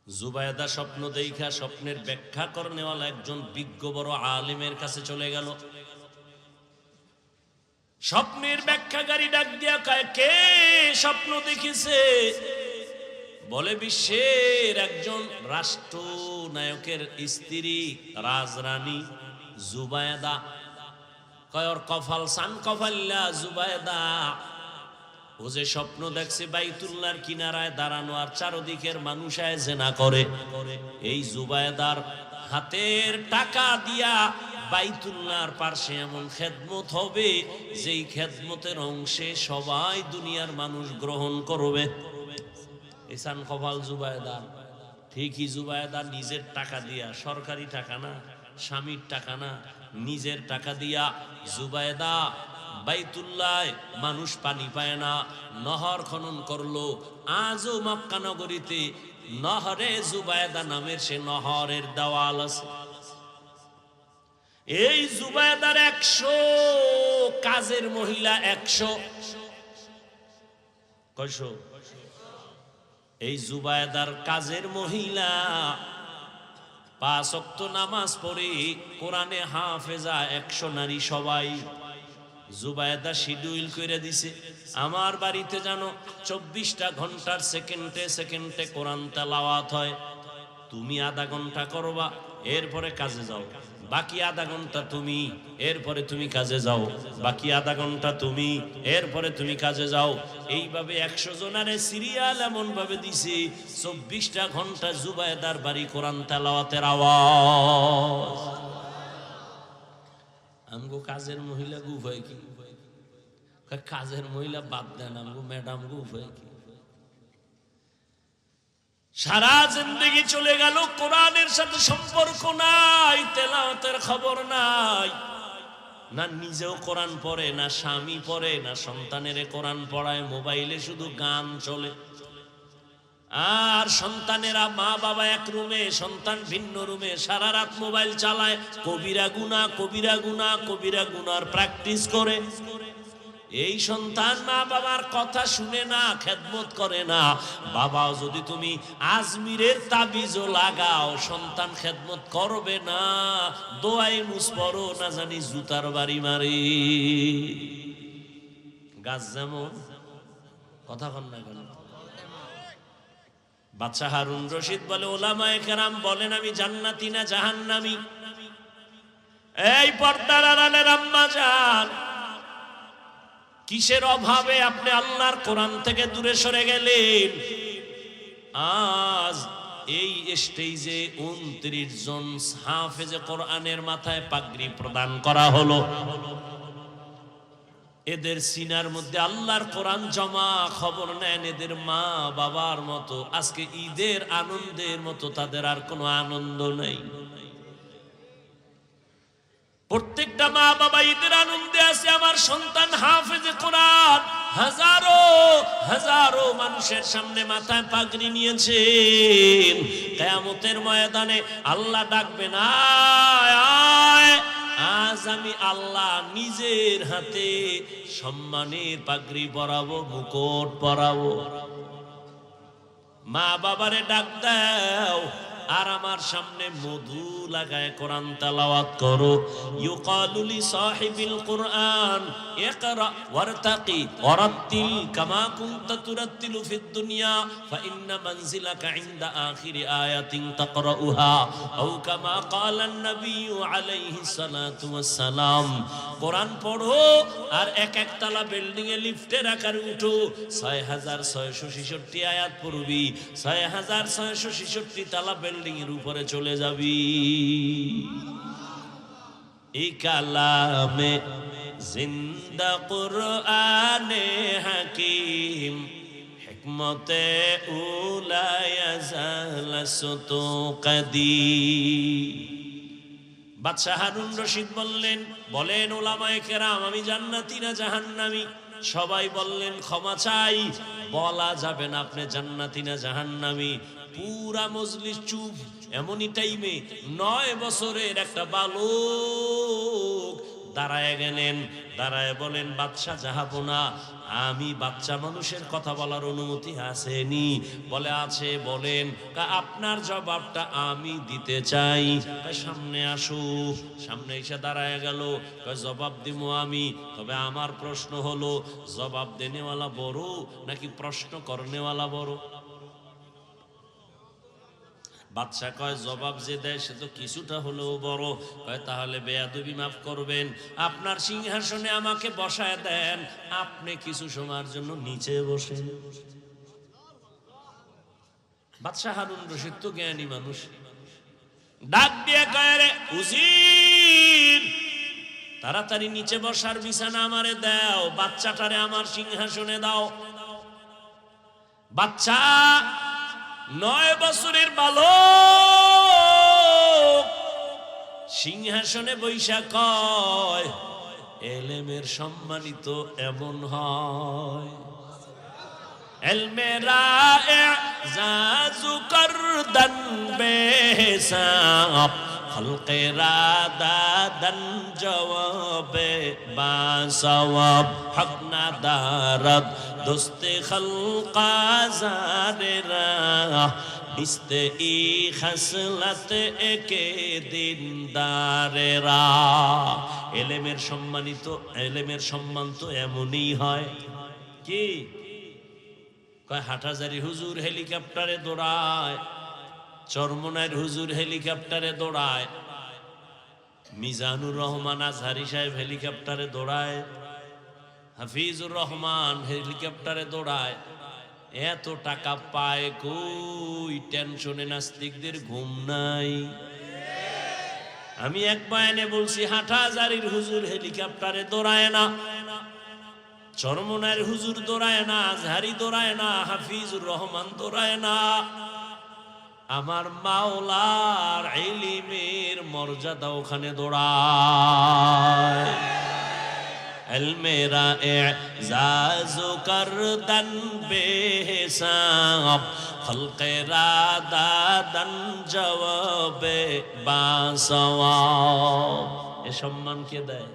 জুবায়দা স্বপ্ন দেখা স্বপ্নের ব্যাখ্যা করনেওয়ালা একজন বিজ্ঞ বড় আলেমের কাছে চলে গেল। স্বপ্নের ব্যাখ্যাকারী ডাক দিয়া কয়, কে স্বপ্ন দেখেছে? বলে, বিশ্বের একজন রাষ্ট্র নায়কের স্ত্রী রাজরানী জুবায়দা। কয়, ওর কফাল সান কফাল্লা জুবায়দা। ও যে স্বপ্ন দেখছে বাইতুল্লাহর কিনারায় দাঁড়ানো আর চারদিকের মানুষ জেনা করে, এই জুবায়দার হাতের টাকা দিয়া বাইতুল্লাহর পাশে এমন খেদমত হবে যেই খেদমতের অংশে সবাই দুনিয়ার মানুষ গ্রহণ করবে। এসান কপাল জুবায়দার। ঠিকই জুবায়দা নিজের টাকা দিয়া, সরকারি টাকা না, স্বামীর টাকা না, নিজের টাকা দিয়া জুবায়দা বাইতুল্লাহ, মানুষ পানি পায় না, নহর খনন করলো। আজও মক্কা নগরীতে নহরে জুবায়দা নামের সে নহরের দেওয়াল আছে। এই জুবায়দার 100 কাজের মহিলা, 100 কয়শো? এই জুবায়দার কাজের মহিলা 5 ওয়াক্ত নামাজ পড়ে, কোরআনে হাফেজা 100 নারী সবাই। জুবায়দা শিডিউল করে দিছে, আমার বাড়িতে জানো 24টা ঘন্টার সেকেন্ডে সেকেন্ডে কোরআন তেলাওয়াত হয়, তুমি আধা ঘন্টা করবা, এরপরে কাজে যাও, বাকি আধা ঘন্টা তুমি, এরপরে তুমি কাজে যাও, বাকি আধা ঘন্টা তুমি, এরপরে তুমি কাজে যাও। এইভাবে 100 জনারে সিরিয়াল এমন ভাবে দিছে 24টা ঘন্টা জুবায়দার বাড়ি কোরআন তেলাওয়াতের আওয়াজ। আমগো কাজের মহিলা গুফায় কি, কাজের মহিলা বাদ দেন, আমগো ম্যাডাম গুফায় কি। সারা জিন্দেগি চলে গেল, কোরআনের সাথে সম্পর্ক নাই, তেলাওয়াতের খবর নাই, না নিজেও কোরআন পড়ে, না স্বামী পড়ে, না সন্তানের কোরআন পড়ায়, মোবাইলে শুধু গান চলে। আর সন্তানেরা, মা বাবা এক রুমে, সন্তান ভিন্ন রুমে, সারা রাত মোবাইল চালায়, কবিরা গুনাহ কবিরা গুনাহ কবিরা গুনার প্র্যাকটিস করে। এই সন্তান মা বাবার কথা শুনে না, খেদমত করে না। বাবাও যদি তুমি আজমিরের তাবিজও লাগাও, সন্তান খেদমত করবে না, দোয়াই মুসপরো না জানি জুতার বাড়ি মারি। গাছ যেমন, কথা কন না কেন? বাদশা হারুন রশিদ বলে, ওলামায়ে কেরাম বলেন আমি জান্নাতি না জাহান্নামী? এই পর্দার আড়ালের আম্মা জান, কিসের অভাবে আপনি আল্লাহর কোরআন থেকে দূরে সরে গেলেন? আজ এই স্টেজে 29 জন হাফেজে কোরআনের মাথায় পাগড়ি প্রদান করা হলো। এদের সিনার মধ্যে আল্লাহর কোরআন জমা, খবর নেন এদের মা বাবার মতো। আজকে ঈদের আনন্দের মতো তাদের আর কোনো আনন্দ নেই। প্রত্যেকটা মা বাবা ঈদের আনন্দে আছে, আমার সন্তান হাফেজে কোরআন। হাজারো হাজারো মানুষের সামনে মাথায় পাগড়ি নিয়েছেন। কিয়ামতের ময়দানে আল্লাহ ডাকবেন, আয় আজ আমি আল্লাহ নিজের হাতে সম্মানের পাগড়ি পরাবো, মুকুট পরাবো। মা বাবারে ডাক দাও, আর আমার সামনে মধু লাগায় কোরআন তেলাওয়াত করো। ইউকালু লি সাহিবিল কুরআন ইকরা ওয়ারতাকি ওয়ারাত্তিল কামা কুনতা তুরাত্তিলু ফিদ দুনিয়া ফা ইন্না মানজিলাকা ইনদা আখিরি আয়াতিন তাকরাউহা আও কামা ক্বালান নবিয়্যু আলাইহিস সালাতু ওয়াস সালাম। কোরআন পড়ো আর এক এক তলা বিল্ডিং এ লিফটের আকারে উঠো, 6666 আয়াত পড়বি, 6666 তলা বিল্ডিং এর উপরে চলে যাবি। এই কালামে জিন্দা কুরআনে হাকিম হিকমতে উলায়া জালাসতু কদি। বাদশা হারুন রশিদ বলেন ওলামায়ে কেরাম আমি জান্নাতি না জাহান্নামী? সবাই বললেন ক্ষমা চাই, বলা যাবে না আপনি জান্নাতি না জাহান্নামী। পুরা মজলিস চুপ। এমনই টাইমে 9 বছরের একটা বালক দাঁড়ায় গেলেন, দাঁড়ায় বলেন, বাদশা জাহাপনা, আমি বাচ্চা মানুষের কথা বলার অনুমতি আসেনি? বলে আছে। বলেন, আপনার জবাবটা আমি দিতে চাই। সামনে আসো। সামনে এসে দাঁড়ায় গেল। জবাব দিব আমি, তবে আমার প্রশ্ন হলো জবাব দেনেওয়ালা বড় নাকি প্রশ্ন করনেওয়ালা বড়? বাদশা কয়, জবাব যে দেয় সে তো কিছুটা হলেও বড়। কয়, তাহলে বেয়াদবি মাফ করবেন, আপনার সিংহাসনে আমাকে বসায় দেন, আপনি কিছু সময়ের জন্য নিচে বসেন। বাদশা হারুন রশিদ তো জ্ঞানী মানুষ, ডাক দিয়ে কয়, রে উজির, তাড়াতাড়ি নিচে বসার বিছানা আমারে দাও, বাচ্চাটারে আমার সিংহাসনে দাও। বাচ্চা 9 বছরের বালক সিংহাসনে বৈশা কয়, এলেমের সম্মানিত এমন হয়, এলমেরা এজাজু করদন বেহিসাব, খলকেরা দাদন জওয়াবে বাসওয়াব, হক না দারদ দোস্তে খলকা জারেরা, নিস্তে ই খাসলাত একে দিনদারেরা। এলেমের সম্মান তো এমনই হয়। কি কয় হাটহাজারী হুজুর হেলিকপ্টারে দৌড়ায়, চরমনাইয়ের হুজুর হেলিকপ্টারে দৌড়ায়, মিজানুর রহমান আজহারি সাহেব হেলিকপ্টারে দৌড়ায়, হাফিজুর রহমান হেলিকপ্টারে দৌড়ায়। এত টাকা পায় কই? টেনশনে নাস্তিকদের ঘুম নাই। আমি এক বয়ানে বলছি হাটহাজারীর হুজুর হেলিকপ্টারে দৌড়ায় না, চরমনাইয়ের হুজুর দৌড়ায় না, আজহারি দৌড়ায় না, হাফিজুর রহমান দৌড়ায় না। আমার মাওলার ইলমের মর্যাদা ওখানে দৌড়ায়। মেরা এজাজ করদন বেহিসাব, খলকেরা দাদন জবাবে বাসওয়াব। এ সম্মান কে দেয়?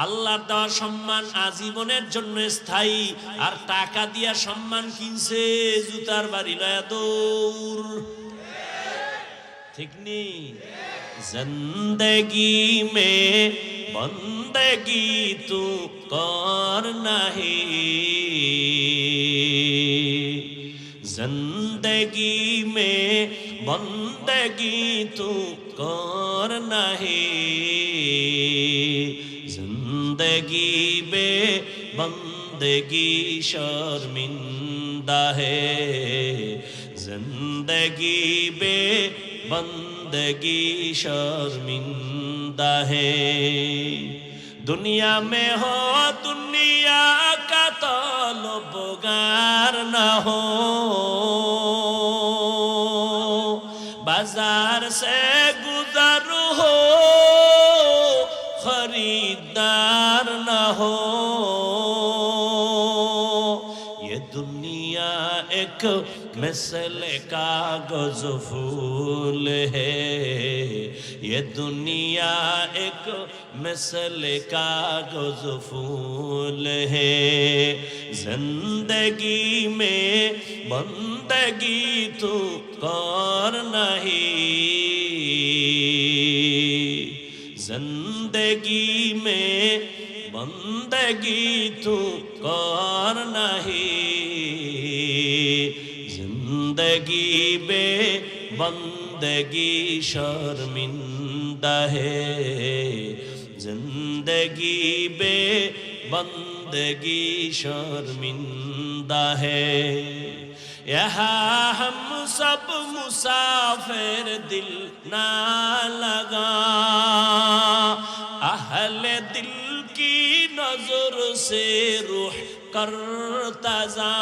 আল্লাহর দেওয়া সম্মান আজীবনের জন্য স্থায়ী। আর টাকা দিয়া সম্মান কিনছে, জুতার বাড়ি লয়া দৌড়। ঠিক নেই? জিন্দগি মে বন্দগি তু কর নাহি, জিন্দগি মে বন্দগি তু কর নাহি, जिंदगी बे बंदगी शर्मिंदा है, जिंदगी बे बंदगी शर्मिंदा है। दुनिया में हो दुनिया का तलबगार न हो, बाजार से गुजर हो खरीदार न हो। ये दुनिया एक मिसल कागज फूल है, ये दुनिया एक मिसल कागज फूल है। जिंदगी में बंदगी तू कर नहीं, जिंदगी में बंदगी तू कर नहीं, जिंदगी बे बंदगी शर्मिंदा है, जिंदगी बे बंदगी शर्मिंदा है। यहाँ हम सब मुसाफिर दिल ना लगा, अहले दिल की नजर से रूह करता जा।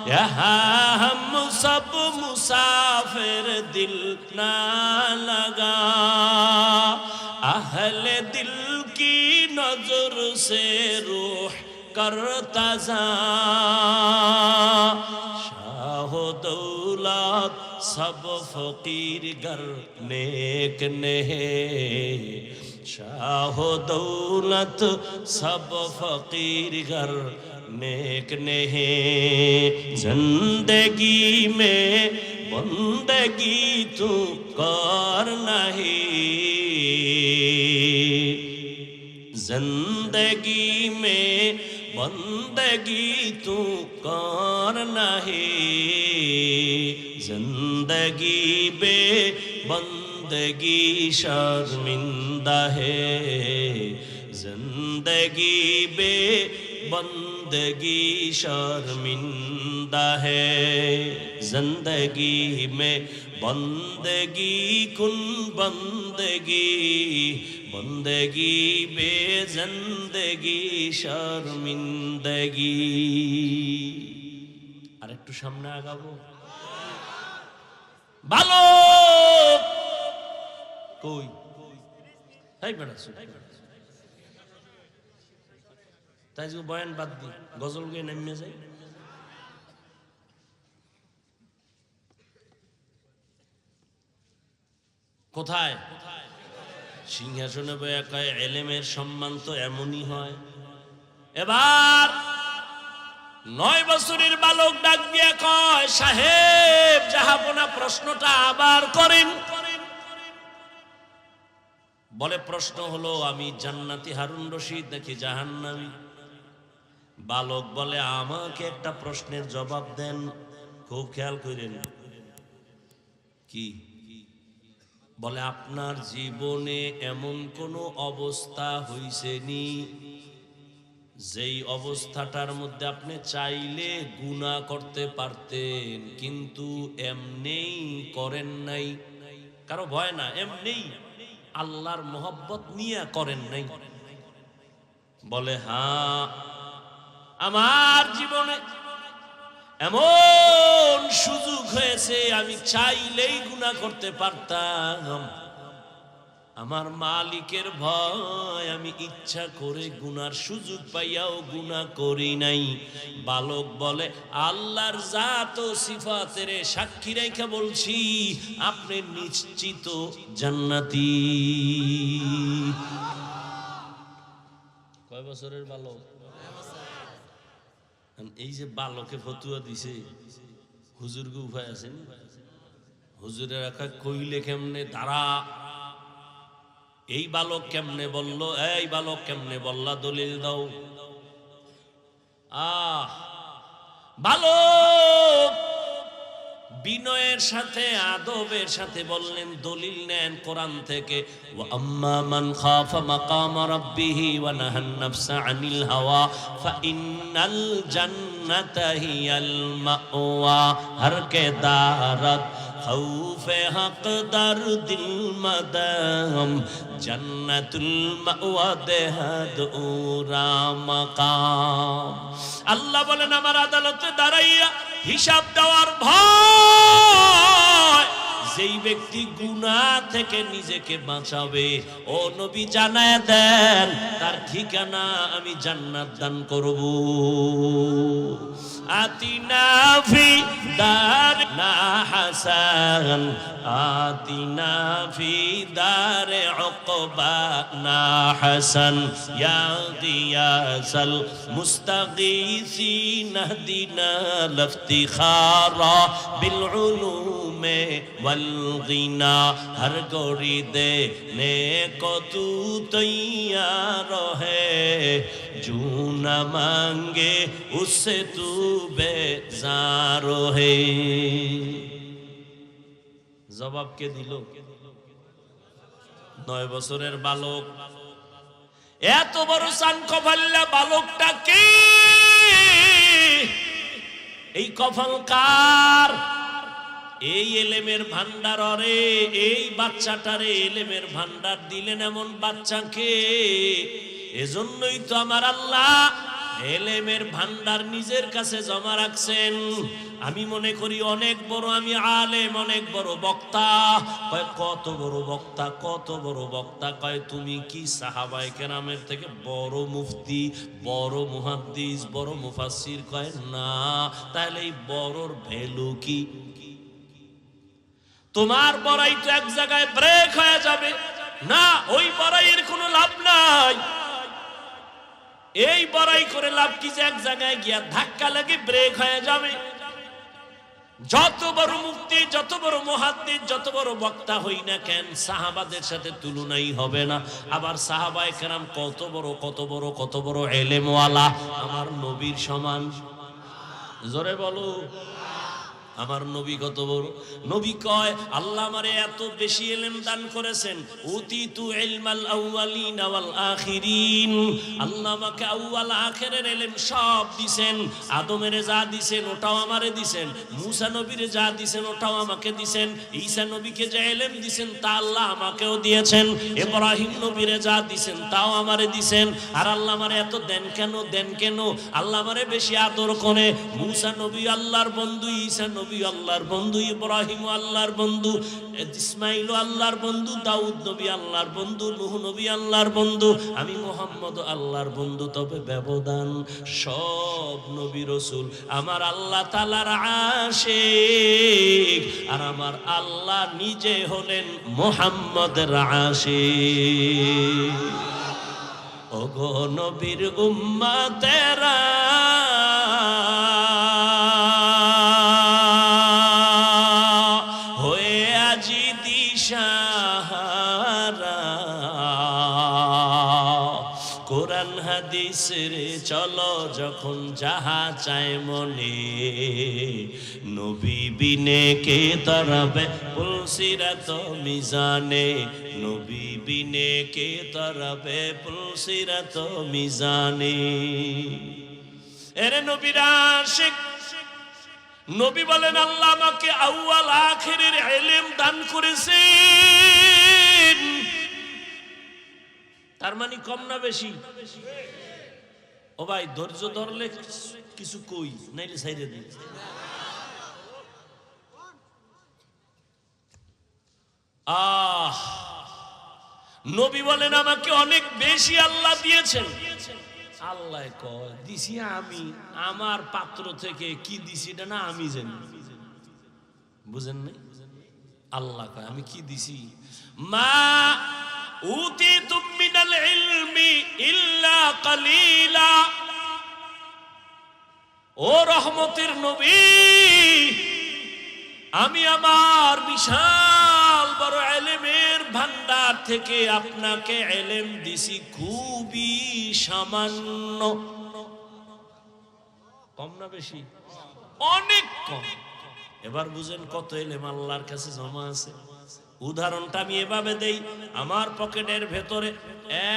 यहाँ हम सब मुसाफिर दिल ना लगा, अहले दिल की नजर से रूह करता जा। शाह दौलत सब फकीर घर नेक ने, शाह दौलत सब फकीर घर नेक ने। जिंदगी में बंदगी तू कर नहीं, जिंदगी में बंदगी तू कर नहीं, जिंदगी बे बंदगी शर्मिंदा है, जिंदगी बे बंदगी शर्मिंदा है। जिंदगी में बंदगी कुन बंदगी, बंदगी बे जिंदगी शर्मिंदगी। আর একটু সামনে আগাবো। ভালো কই তাই বেড়াচ্ছ, তাই যে বয়ান বাদ দি গজল গিয়ে নেমে যাই। কোথায়? সিংহাসনে বয়া কয় এলেমের সম্মান তো এমনই হয়। এবার 9 বছরের বালক ডাক দিয়ে কয়, সাহেব জাহাপনা প্রশ্নটা আবার করেন। বলে, প্রশ্ন হলো আমি জান্নাতি হারুন রশিদ নাকি জাহান্নামী? বালক বলে, আমাকে একটা প্রশ্নের জবাব দেন। খুব খেয়াল করেন। কি বলে, আপনার জীবনে এমন কোন অবস্থা হইছে নি যেই অবস্থাটার মধ্যে আপনি চাইলে গুনাহ করতে পারতেন কিন্তু এমনেই করেন নাই? কারো ভয় না, এমনেই আল্লাহর মোহব্বত নিয়ে করেন নাই? বলে, হ্যাঁ, আমার জীবনে এমন সুযোগ হয়েছে আমি চাইলেই গুনাহ করতে পারতাম, আমার মালিকের ভয় আমি ইচ্ছা করে গুনার সুযোগ পাইয়াও গুনাহ করি নাই। বালক বলে, আল্লাহর জাত ও সিফাতের সাক্ষী রেখে বলছি আপনি নিশ্চিত জান্নাতি। কয় বছরের বালক? এই যে বালকে ফতুয়া দিছে, হুজুর কে উপায় আছেন? হুজুরের একা কইলে কেমনে দাঁড়া, এই বালক কেমনে বলল, এই বালক কেমনে বললা, দলিল দাও। বালক বিনয়ের সাথে আদবের সাথে বললেন, দলিল নেন কোরআন থেকে, ওয়া আম্মা মান খাফা মাকাম রাব্বিহি ওয়া নাহান নাফসা আনিল হাওয়া ফা ইন্নাল জান্নাতা হিয়াল মাওয়া। হর কে দারত খৌফে হক দার দিল মাদাম জান্নাতুল মাওয়া দেহাদ উরা মাকাম। আল্লাহ বলেন, আমার আদালতে দাঁড়াইয়া হিসাব দেওয়ার ভয় যেই ব্যক্তি গুনাহ থেকে নিজেকে বাঁচাবে, ও নবী জানায় দেন তার ঠিকানা আমি জান্নাত দান করব। আতিনা ফি দারনা হাসান আতিনা ফি দারে উকবা না হাসান ইয়া গিয়াসাল মুস্তাগীসিন হদিনা লফতিখারা বিল উলুমে ওয়াল গিনা। হর গরি দে নে কো তু তৈয়ার হে জু না মাঙ্গে উসসে তু বেজার হে। জবাব কে দিল? 9 বছরের বালক। এত বড় সান কফাল্লা বালকটা কে? এই কফল কার? এই এলেমের ভান্ডার, রে এই বাচ্চাটারে এলেমের ভান্ডার দিলেন এমন বাচ্চাকে। এজন্যই তো আমার আল্লাহ এলেমের ভান্ডার নিজের কাছে জমা রাখছেন। আমি মনে করি অনেক বড় আমি আলেম, অনেক বড় বক্তা। কয় কত বড় বক্তা, কত বড় বক্তা? কয় তুমি কি সাহাবায়ে কেরামের থেকে বড় মুফতি, বড় মুহাদ্দিস, বড় মুফাসসির? কয় না। তাহলে এই বড়র ভ্যালু কি? তোমার বড়াই তো এক জায়গায় ব্রেক হয়ে যাবে না, ওই বড়াইয়ের কোনো লাভ নাই। এই বড়াই করে লাভ কি যে এক জায়গায় গিয়া ধাক্কা লাগে ব্রেক হয়ে যাবে। যত বড় মুফতি, যত বড় মুহাদ্দিস, যত বড় বক্তা হই না কেন, সাহাবাদের সাথে তুলনাই হবে না। আবার সাহাবায়ে কেরাম কত বড় কত বড় কত বড় এলেমওয়ালা, আমার নবীর সমান। জোরে বলো, আমার নবী কত বড়? নবী কয় আল্লাহ আমারে এত বেশি ইলম দান করেছেন, উতিতু ইলমাল আউয়ালিন ওয়াল আখিরিন। আল্লাহ আমাকে আউয়াল আখিরের ইলম সব দিবেন। আদমের যা দিবেন ওটাও আমারে দিবেন, মুসা নবীরে যা দিবেন ওটাও আমাকে দিবেন, ঈসা নবীকে যে ইলম দিবেন তা আল্লাহ আমাকেও দিয়েছেন, ইব্রাহিম নবীরে যা দিবেন তাও আমারে দিবেন। আর আল্লাহ আমারে এত দেন কেন? দেন কেন? আল্লাহ আমারে বেশি আদর করে। মুসা নবী আল্লাহর বন্ধু, ঈসা নবী আল্লাহর বন্ধু, ইব্রাহিম আল্লাহর বন্ধু, ইসমাইল আল্লাহর বন্ধু, দাউদ নবী আল্লাহর বন্ধু, নূহ নবী আল্লাহর বন্ধু, আমি মুহাম্মদ আল্লাহর বন্ধু। তবে ব্যবধান, সব নবী রাসূল আমার আল্লাহ তাআলার আশিক, আর আমার আল্লাহ নিজে হলেন মুহাম্মদের আশিক। ওগো নবীর উম্মতেরা হাদিস রে চলো যখন যাহা চায় মনে, নবী বিনে কে তরাবে পুলসিরাত মিজানে, নবী বিনে কে তরাবে পুলসিরাত মিজানে। এরে নবীর আশিক, নবী বলেন আল্লাহ আমাকে আউয়াল আখিরের ইলম দান করেছেন। তার মানে কম না বেশি? ও ভাই ধৈর্য ধরলে কিছু কই, নাইলে ছাইরে দিই। নবী বলেন আমাকে অনেক বেশি আল্লাহ দিয়েছেন। আল্লাহ কয় দিছি আমি, আমার পাত্র থেকে কি দিছি এটা না আমি জানি। বুঝেন নাই? আল্লাহ কয় আমি কি দিছি, মা উতিতুম মিনাল ইলমি ইল্লা কালিলা। ও রহমতের নবী, আমি আমার বিশাল বড় ইলমের ভান্ডার থেকে আপনাকে ইলম দিছি খুবই সামান্য। কম না বেশি? অনেক কম। এবার বুঝেন কত ইলম আল্লাহর কাছে জমা আছে। উদাহরণটা আমি এভাবে দেই, আমার পকেটের ভেতরে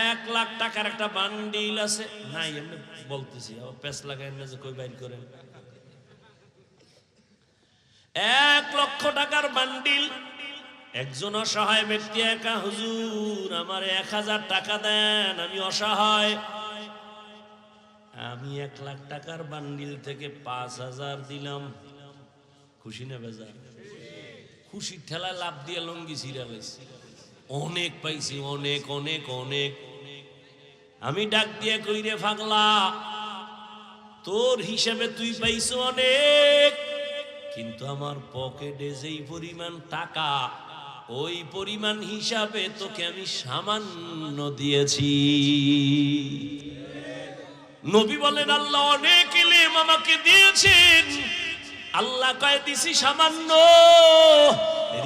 1 লাখ টাকার একটা বান্ডিল আছে। নাই এমনি বলতেছি, পেস লাগাই না যে কই বাইর করেন। 1 লক্ষ টাকার বান্ডিল। একজন অসহায় ব্যক্তি একা, হুজুর আমার 1000 টাকা দেন, আমি অসহায়। আমি 1 লাখ টাকার বান্ডিল থেকে 5000 দিলাম। খুশি না বেজার? খুশির ঠেলায় লাভ দিয়ে লঙ্গি ছিড়ালাইছি। অনেক পাইছি, অনেক অনেক অনেক। আমি ডাক দিয়ে কই রে পাগলা, তোর হিসাবে তুই পাইছো অনেক, কিন্তু আমার পকেটে যেই পরিমাণ টাকা, ওই পরিমাণ হিসাবে তোকে আমি সামান্য দিয়েছি। নবী বলেন আল্লাহ অনেক ইলম আমাকে দিয়েছেন, আল্লাহ কয় দিছি সামান্য।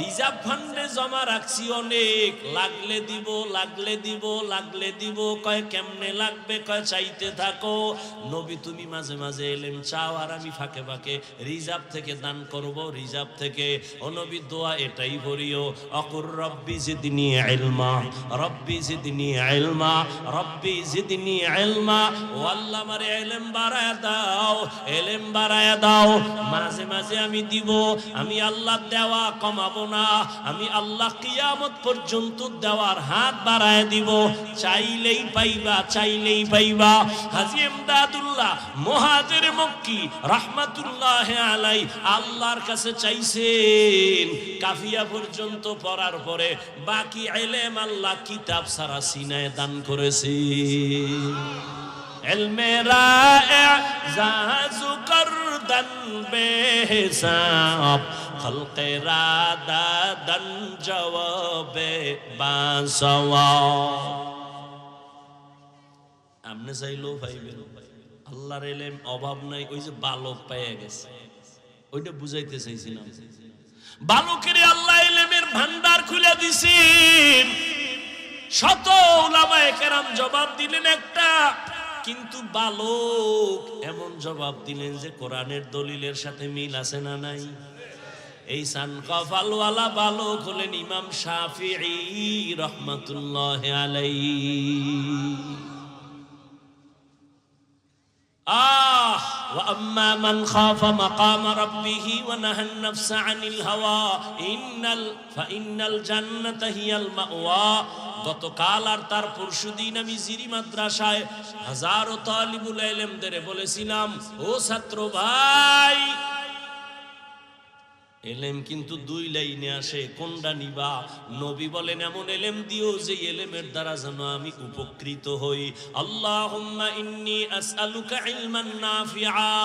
রিজার্ভ ফান্ডে জমা রাখছি অনেক, লাগলে দিব লাগলে দিব লাগলে দিব। কয় কেমনে লাগবে? কয় চাইতে থাকো। নবী তুমি মাঝে মাঝে ইলম চাও আর আমি ফাঁকে ফাঁকে রিজার্ভ থেকে দান করব, রিজার্ভ থেকে। ও নবী দোয়া এটাই করিও, অকুর রব্বি জিদনি ইলমা, রব্বি জিদনি ইলমা, রব্বি জিদনি ইলমা। ও আল্লাহ আমারে ইলম বাড়ায়া দাও, ইলম বাড়ায়া দাও। মাঝে মাঝে আমি দিব, আমি আল্লাহ দেওয়া কমাবো না, আমি আল্লাহ কিয়ামত পর্যন্ত দেওয়ার হাত বাড়ায় দিব। চাইলেই পাইবা, চাইলেই পাইবা। হাজী ইমদাদুল্লাহ মুহাজির মক্কি রাহমাতুল্লাহ আলাইহি আল্লাহর কাছে চাইছেন, কাফিয়া পর্যন্ত পড়ার পরে বাকি ইলম আল্লাহ কিতাব সারা সিনায় দান করেছে। ইলমে রা'জাজু করদান বেহিসাব, খলকে রাদাদান জওয়াবে বাসওয়াব। আপনি চাইলেও পাইবেন, আল্লাহর ইলম অভাব নাই। ওই যে বালক পেয়ে গেছে, ওইটা বুঝাইতে চাইছিলাম। বালকের আল্লাহ ইলমের ভান্ডার খুলে দিছেন। শত উলামায়ে কেরাম জবাব দিলেন একটা, কিন্তু বালক এমন জবাব দিলেন যে কোরআনের দলিলের সাথে মিল আছে না নাই? এই সান কফালওয়ালা বালক হলেন ইমাম শাফিঈ রাহমাতুল্লাহ আলাইহি। ওয়া আম্মা মান খাফা মাকাম রাব্বিহি ওয়া নাহান নাফসা আনিল হাওয়া ইন্নাল জান্নাতা হিয়াল মাওয়া। গতকাল আর তার পরশুদিন আমি জিরি মাদ্রাসায় হাজারো তালিবুল ইলমদের বলেছিলাম, ও ছাত্র ভাই, ইলম কিন্তু 2 লাইনে আসে, কোনটা নিবা? নবী বলেন এমন ইলম দিও যে ইলমের দ্বারা যেন আমি উপকৃত হই। আল্লাহুম্মা ইন্নী আসআলুকা ইলমান নাফিআ,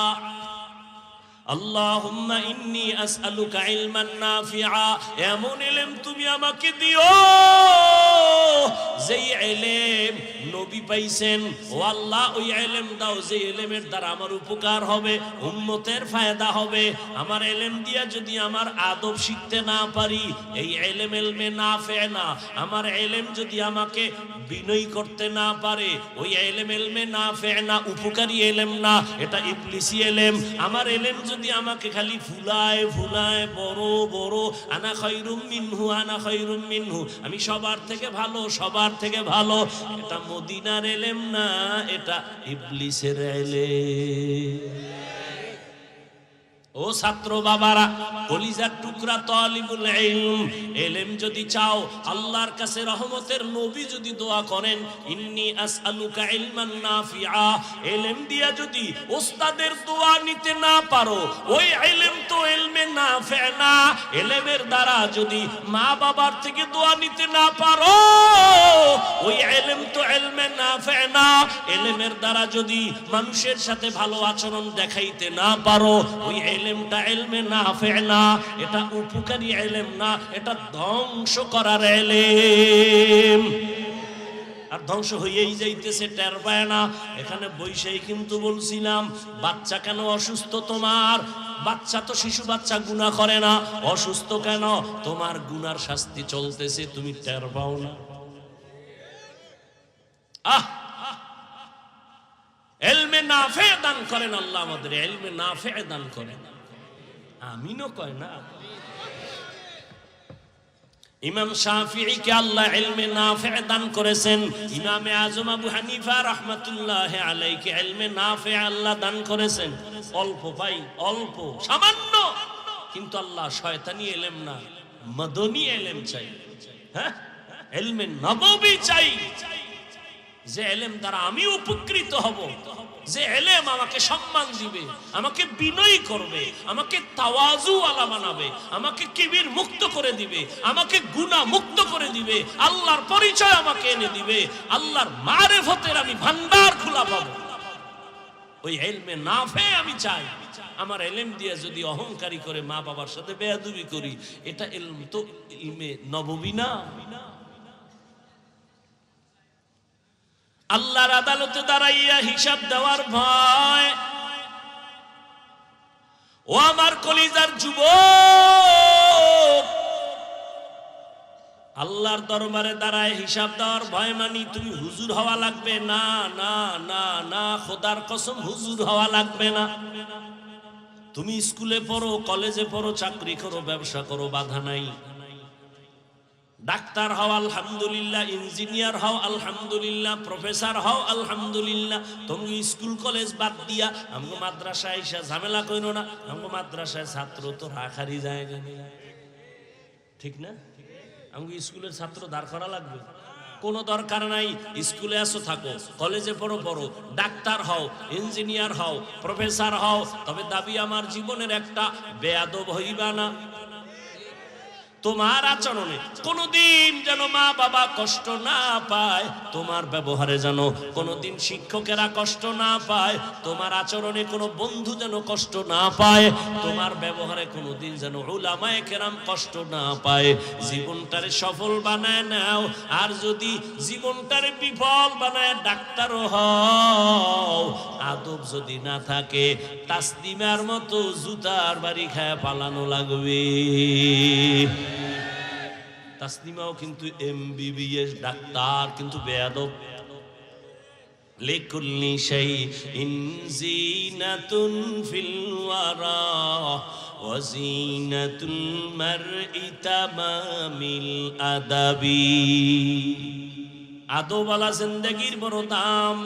আল্লাহুম্মা ইন্নী আসআলুকা ইলমান নাফিআ, এমন ইলম তুমি আমাকে দিও যেই ইলম নবী পাইছেন। ও আল্লাহ, ওই ইলম দাও যে ইলমের দ্বারা আমার উপকার হবে, উম্মতের ফায়দা হবে। আমার ইলম দিয়া যদি আমার আদব শিখতে না পারি, এই ইলম ইলমে নাফি না। আমার ইলম যদি আমাকে বিনয়ী করতে না পারে, ওই ইলম ইলমে নাফি না, উপকারী ইলম না, এটা ইবলিসি ইলম। আমার ইলম যদি আমাকে খালি ফুলায় ফুলায় বড় বড়, আনা খায়রুম মিনহু আনা খায়রুম মিনহু, আমি সবার থেকে ভালো সবার থেকে ভালো, এটা মদিনার ইলম না, এটা ইবলিসের ইলম। ও ছাত্র বাবারা, কলিজার টুকরা তালিবুল ইলম, ইলম যদি চাও, আল্লাহর কাছে রহমতের নবী যদি দোয়া করেন, ইন্নী আসআলুকা ইলমান নাফিআ, ইলম দিয়া যদি ওস্তাদের দোয়া নিতে না পারো, ওই ইলম তো ইলমে নাফি না। ইলমের দ্বারা যদি মা বাবার থেকে দোয়া নিতে না পারো, ওই ইলম তো ইলমে নাফি না। ইলমের দ্বারা যদি মানুষের সাথে ভালো আচরণ দেখাইতে না পারো, ওই ইলমটা ইলমে নাফি না, এটা উপকারী ইলম না, এটা ধ্বংস করার ইলম। আর ধ্বংস হয়েই যাইতেছে, টের পায় না। এখানে বৈশাই কিন্তু বলছিলাম, বাচ্চা কেন অসুস্থ তোমার? বাচ্চা তো শিশু বাচ্চা গুনাহ করে না, অসুস্থ কেন? তোমার গুনার শাস্তি চলতেছে, তুমি টের পাও না। ইলমে নাফি দান করেন আল্লাহ, আমাদের ইলমে নাফি দান করেন। আমিনও কয় না। ইমাম শাফিঈকে আল্লাহ ইলমে নাফি দান করেছেন। ইমামে আজম আবু হানিফা রাহমাতুল্লাহি আলাইহি ইলমে নাফি আল্লাহ দান করেছেন। অল্প পাই, অল্প সামান্য, কিন্তু আল্লাহ শয়তানি ইলম না, মদনী ইলম চাই। হ্যাঁ, ইলমে নববী চাই, যে ইলম দ্বারা আমি উপকৃত হব, যে ইলম আমাকে সম্মান দিবে, আমাকে বিনয়ী করবে, আমাকে তাওয়াজু ওয়ালা বানাবে, আমাকে কিবির মুক্ত করে দিবে, আমাকে গুনাহ মুক্ত করে দিবে, আল্লাহর পরিচয় আমাকে এনে দিবে, আল্লাহর মারিফতের আমি ভান্ডার খোলা পাবো। ওই ইলমে নাফি আমি চাই। আমার ইলম দিয়ে যদি অহংকারী করে মা বাবার সাথে বেয়াদবি করি, এটা ইলম তো ইলমে নববী না। আল্লাহর আদালতে দাঁড়াইয়া হিসাব দেওয়ার ভয়। ও আমার কলিজার যুবক, আল্লাহর দরবারে দাঁড়ায় হিসাব দেওয়ার ভয় মানি তুমি হুজুর হওয়া লাগবে না, না না না, খোদার কসম হুজুর হওয়া লাগবে না। তুমি স্কুলে পড়ো, কলেজে পড়ো, চাকরি করো, ব্যবসা করো, বাধা নাই। ডাক্তার হও আলহামদুলিল্লাহ, ইঞ্জিনিয়ার হও আলহামদুলিল্লাহ, প্রফেসর হও আলহামদুলিল্লাহ। তুমি স্কুল কলেজ বাদ দিয়া আমগো মাদ্রাসায় এসে ঝামেলা কইরো না। আমগো মাদ্রাসায় ছাত্র তো রাখারই জায়গা নেই, ঠিক না? আমগো স্কুলের ছাত্র দাঁড় করা লাগবে, কোনো দরকার নাই। স্কুলে আসো, থাকো, কলেজে পড়ো, পড়ো, ডাক্তার হও, ইঞ্জিনিয়ার হও, প্রফেসর হও, তবে দাবি আমার জীবনের একটা, বেয়াদব হইবা না। তোমার আচরণে কোনদিন যেন মা বাবা কষ্ট না পায়, তোমার ব্যবহারে যেন কোনদিন শিক্ষকেরা কষ্ট না পায়, তোমার আচরণে কোনো বন্ধু যেন কষ্ট না পায়, তোমার ব্যবহারে কোনদিন যেন উলামায়ে কেরাম কষ্ট না পায়। জীবনটারে সফল বানায় নাও। আর যদি জীবনটারে বিফল বানায় ডাক্তারও হও, আদব যদি না থাকে তাসলিমার মতো জুতার বাড়ি খায় পালানো লাগবে। তাসলিমাও কিন্তু এমবিবিএস ডাক্তার, কিন্তু বেয়াদব। লিকুল্লি শাইইন জিনাতুন ফিল ওয়ারা ওয়া জিনাতুল মারই তামামিল আদাবি। আদবওয়ালা জিন্দেগির বড় দাম।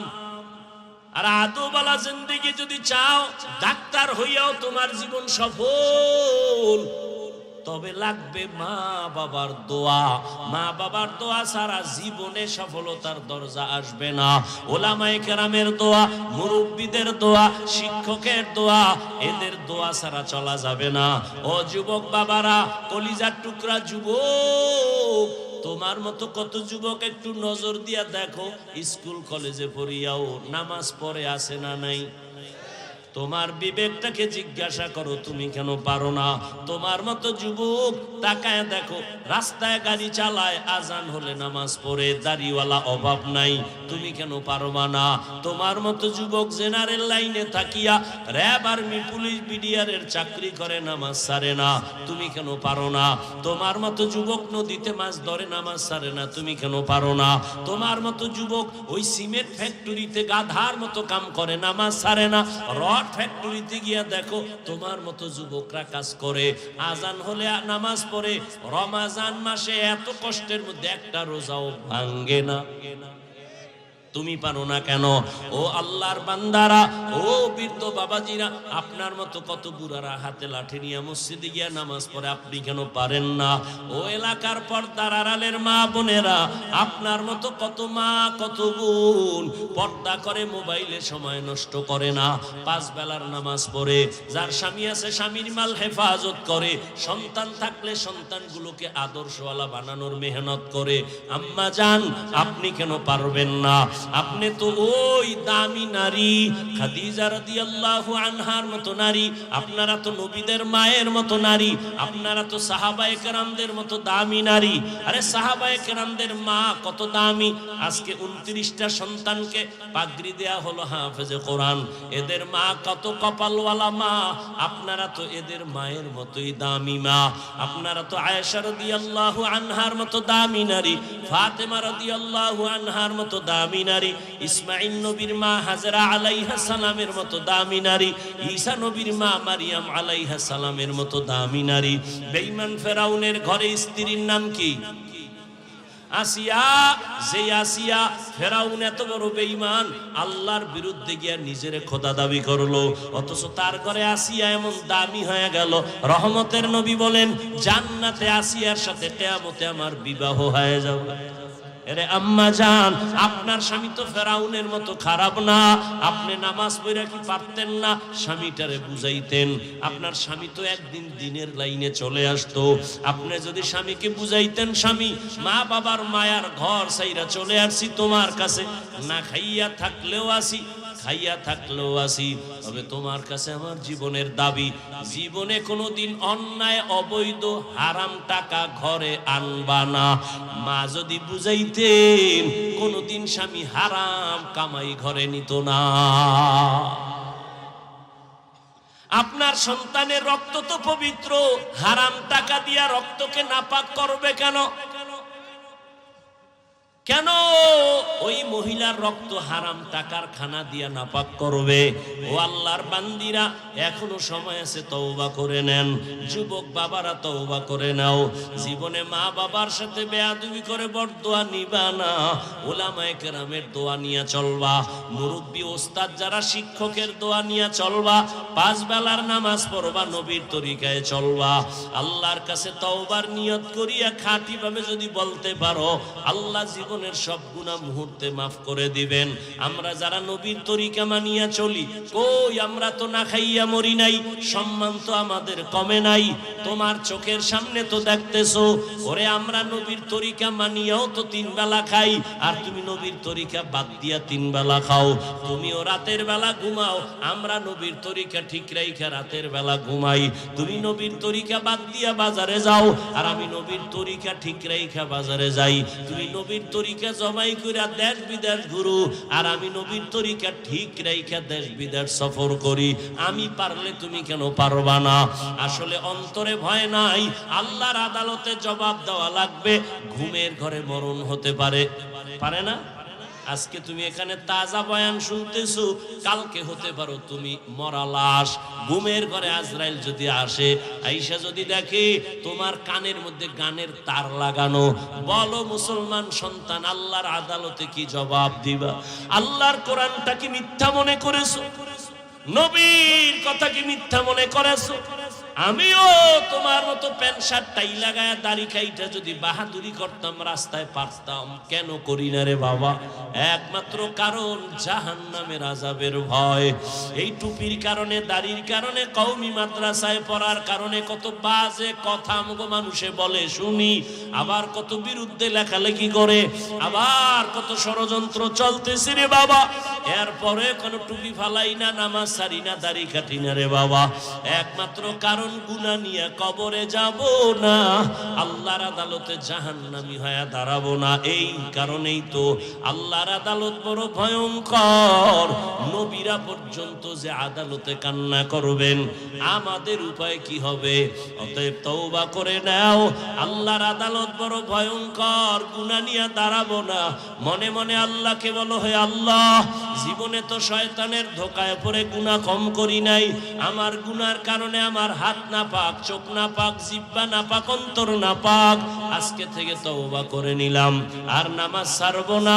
আর আদবওয়ালা জিন্দেগি যদি চাও, ডাক্তার হইয়াও তোমার জীবন সফল, তবে লাগবে মা বাবার দোয়া। মা বাবার দোয়া ছাড়া জীবনে সফলতার দরজা আসবে না। ওলামায়ে কেরামের দোয়া, মুরব্বিদের দোয়া, শিক্ষকের দোয়া, এদের দোয়া ছাড়া চলা যাবে না। ও যুবক বাবারা, কলিজার টুকরা যুবক, তোমার মতো কত যুবক একটু নজর দিয়া দেখো, স্কুল কলেজে পড়িয়াও নামাজ পড়ে আছে না নাই? তোমার বিবেকটাকে জিজ্ঞাসা করো, তুমি কেন পারো না? তোমার মতো যুবক তাকায় দেখো, রাস্তায় গাড়ি চালায়, আজান হলে নামাজ পড়ে, দাড়িওয়ালা অভাব নাই, তুমি কেন পারবা না? তোমার মতো যুবক জেনারেল লাইনে থাকিয়া র্যাব, আর্মি, পুলিশ, বিডিআরের চাকরি করে, নামাজ ছাড়ে না, তুমি কেন পারো না? তোমার মতো যুবক নদীতে মাছ ধরে, নামাজ ছাড়ে না, তুমি কেন পারো না? তোমার মতো যুবক ওই সিমেন্ট ফ্যাক্টরিতে গাধার মতো কাম করে, নামাজ ছাড়ে না। রড ফ্যাক্টরিতে গিয়া দেখো, তোমার মতো যুবকরা কাজ করে, আজান হলে নামাজ পড়ে, রমাজান মাসে এত কষ্টের মধ্যে একটা রোজাও ভাঙ্গে না, তুমি পারো না কেন? ও আল্লাহর বান্দারা, ও বৃদ্ধ বাবাজিরা, আপনার মতো কত বুড়ারা হাতে লাঠি নিয়ে মসজিদে গিয়া নামাজ পড়ে, আপনি কেন পারেন না? ও এলাকার পর্দার আড়ালের মা বোনেরা, আপনার মতো কত মা কত বোন পর্দা করে, মোবাইলে সময় নষ্ট করে না, 5 বেলার নামাজ পড়ে, যার স্বামী আছে স্বামীর মাল হেফাজত করে, সন্তান থাকলে সন্তানগুলোকে আদর্শওয়ালা বানানোর মেহনত করে। আম্মা জান, আপনি কেন পারবেন না? আপনি তো ওই দামি নারী খাদিজা রাদিয়াল্লাহু আনহার মতো নারী, আপনারা তো নবীদের মায়ের মতো নারী, আপনারা তো সাহাবায়ে কেরামদের মতো দামি নারী। আরে সাহাবায়ে কেরামদের মা কত দামি, আজকে 29টা সন্তানকে পাগড়ি দেয়া হলো হাফেজে কোরআন, এদের মা কত কপালওয়ালা মা, আপনারা তো এদের মায়ের মতোই দামি মা। আপনারা তো আয়েশা রাদিয়াল্লাহু আনহার মতো দামি নারী, ফাতেমা রাদিয়াল্লাহু আনহার মতো দামি নারী, ইসমাইল নবীর মা হাজরা আলাইহা সালামের মতো দামি নারী, ঈসা নবীর মা মারিয়াম আলাইহা সালামের মতো দামি নারী। বেঈমান ফেরাউনের ঘরে স্ত্রীর নাম কি? আসিয়া। যে আসিয়া, ফেরাউন এত বড় বেঈমান, আল্লাহর বিরুদ্ধে গিয়া নিজের খোদা দাবি করলো, অথচ তার ঘরে আসিয়া এমন দামি হয়ে গেল। রহমতের নবী বলেন, জান্নাতে আসিয়ার সাথে কিয়ামতে আমার বিবাহ হয়ে যাবে। এরে আম্মা জান, আপনার স্বামী তো ফেরাউনের মতো খারাপ না। আপনি নামাজ পড়া কি পারতেন না? স্বামীটারে বুঝাইতেন। আপনার স্বামী তো একদিন দিনের লাইনে চলে আসতো। আপনি যদি স্বামীকে বুঝাইতেন, স্বামী মা বাবার মায়ার ঘর ছাইরা চলে আসছি তোমার কাছে, না খাইয়া থাকলেও আসি, খাইয়া থাকলেও আসি, তবে তোমার কাছে আমার জীবনের দাবি, জীবনে কোনোদিন অন্যায়, অবৈধ, হারাম টাকা ঘরে আনবা না। মা যদি বুঝাইতেন, কোনোদিন স্বামী হারাম কামাই ঘরে নিত না। আপনার সন্তানের রক্ত তো পবিত্র, হারাম টাকা দিয়া রক্তকে নাপাক করবে কেন? কেন ওই মহিলার রক্ত হারাম টাকার খানা দিয়া নাপাক করবে? ও আল্লাহর বান্দিরা, এখনো সময় আছে, তওবা করে নেন। যুবক বাবারা তওবা করে নাও। জীবনে মা বাবার সাথে বেয়াদবি করে বরদোয়া নিবা না, উলামায়ে কেরামের দোয়া নিয়ে চলবা, মুরব্বী ওস্তাদ যারা শিক্ষকের দোয়া নিয়ে চলবা, 5 বেলার নামাজ পড়বা, নবীর তরিকায় চলবা। আল্লাহর কাছে তওবার নিয়ত করিয়া খাঁটিভাবে যদি বলতে পারো, আল্লাহ জীবনের সব গুনাহ মুহূর্তে মাফ করে দিবেন। আমরা যারা নবীর তরিকা মানিয়া চলি, কই আমরা তো না খাইয়া মরি নাই, সম্মান তো আমাদের কমে নাই। তোমার চোখের সামনে তো দেখতেছো, ওরে আমরা নবীর তরিকা মানিয়াও তো 3 বেলা খাই, আর তুমি নবীর তরিকা বাদ দিয়া 3 বেলা খাও। তুমিও রাতের বেলা ঘুমাও, আমরা নবীর তরিকা ঠিক রাইখা রাতের বেলা ঘুমাই। তুমি নবীর তরিকা বাদ দিয়া বাজারে যাও, আর আমি নবীর তরিকা ঠিক রাইখা বাজারে যাই। তুমি নবীর তরিকা জমাই কইরা দেশ বিদেশ ঘুরো, আর আমি নবীর তরিকা ঠিক রাইখা দেশ বিদেশ সফর করি। আমি পারলে তুমি কেন পারবা না? আসলে অন্তরে ভয় নাই, আল্লাহর আদালতে জবাব দেওয়া লাগবে। ঘুমের ঘরে মরণ হতে পারে, পারে না? আজকে তুমি এখানে তাজা বয়ান শুনতেছো, কালকে হতে পারো তুমি মরা লাশ। ঘুমের ঘরে আজরাইল যদি আসে, আইসা যদি দেখে তোমার কানের মধ্যে গানের তার লাগানো, বলো মুসলমান সন্তান, আল্লাহর আদালতে কি জবাব দিবা? আল্লাহর কোরআনটা কি মিথ্যা মনে করেছো? নবীর কথা কি মিথ্যা মনে করেছো? আমিও তোমার মতো প্যান্ট শার্ট টাই লাগায় দাড়ি কাইটা যদি বাহাদুরি করতাম রাস্তায় পারতাম, কেন করি না রে বাবা? একমাত্র কারণ জাহান্নামের আযাবের ভয়। এই টুপির কারণে, দাড়ির কারণে, কওমি মাদ্রাসায় পড়ার কারণে কত বাজে কথা আমগো মানুষে বলে শুনি, আবার কত বিরুদ্ধে লেখালেখি করে, আবার কত ষড়যন্ত্র চলতেছে রে বাবা। এরপরে কোনো টুপি ফালাই না, নামাজ ছাড়ি না, দাড়ি কাটি না রে বাবা। একমাত্র কারণ গুনাহ নিয়ে কবরে যাব না, আল্লাহর আদালতে জাহান্নামী হয়ে দাঁড়াবো না। এই কারণেই তো আল্লাহর আদালত বড় ভয়ঙ্কর। নবীরা পর্যন্ত যে আদালতে কান্না করবেন, আমাদের উপায় কি হবে? অতএব তওবা করে নাও। আল্লাহর আদালত বড় ভয়ঙ্কর, গুনাহ নিয়ে দাঁড়াবো না। মনে মনে আল্লাহকে বলো, হে আল্লাহ, জীবনে তো শয়তানের ধোকায় পড়ে গুনাহ কম করি নাই। আমার গুনার কারণে আমার হাত না পাক, চোখ না পাক, জিহ্বা না পাক, অন্তর না পাক। আজকে থেকে তওবা করে নিলাম, আর নামাজ ছাড়বো না,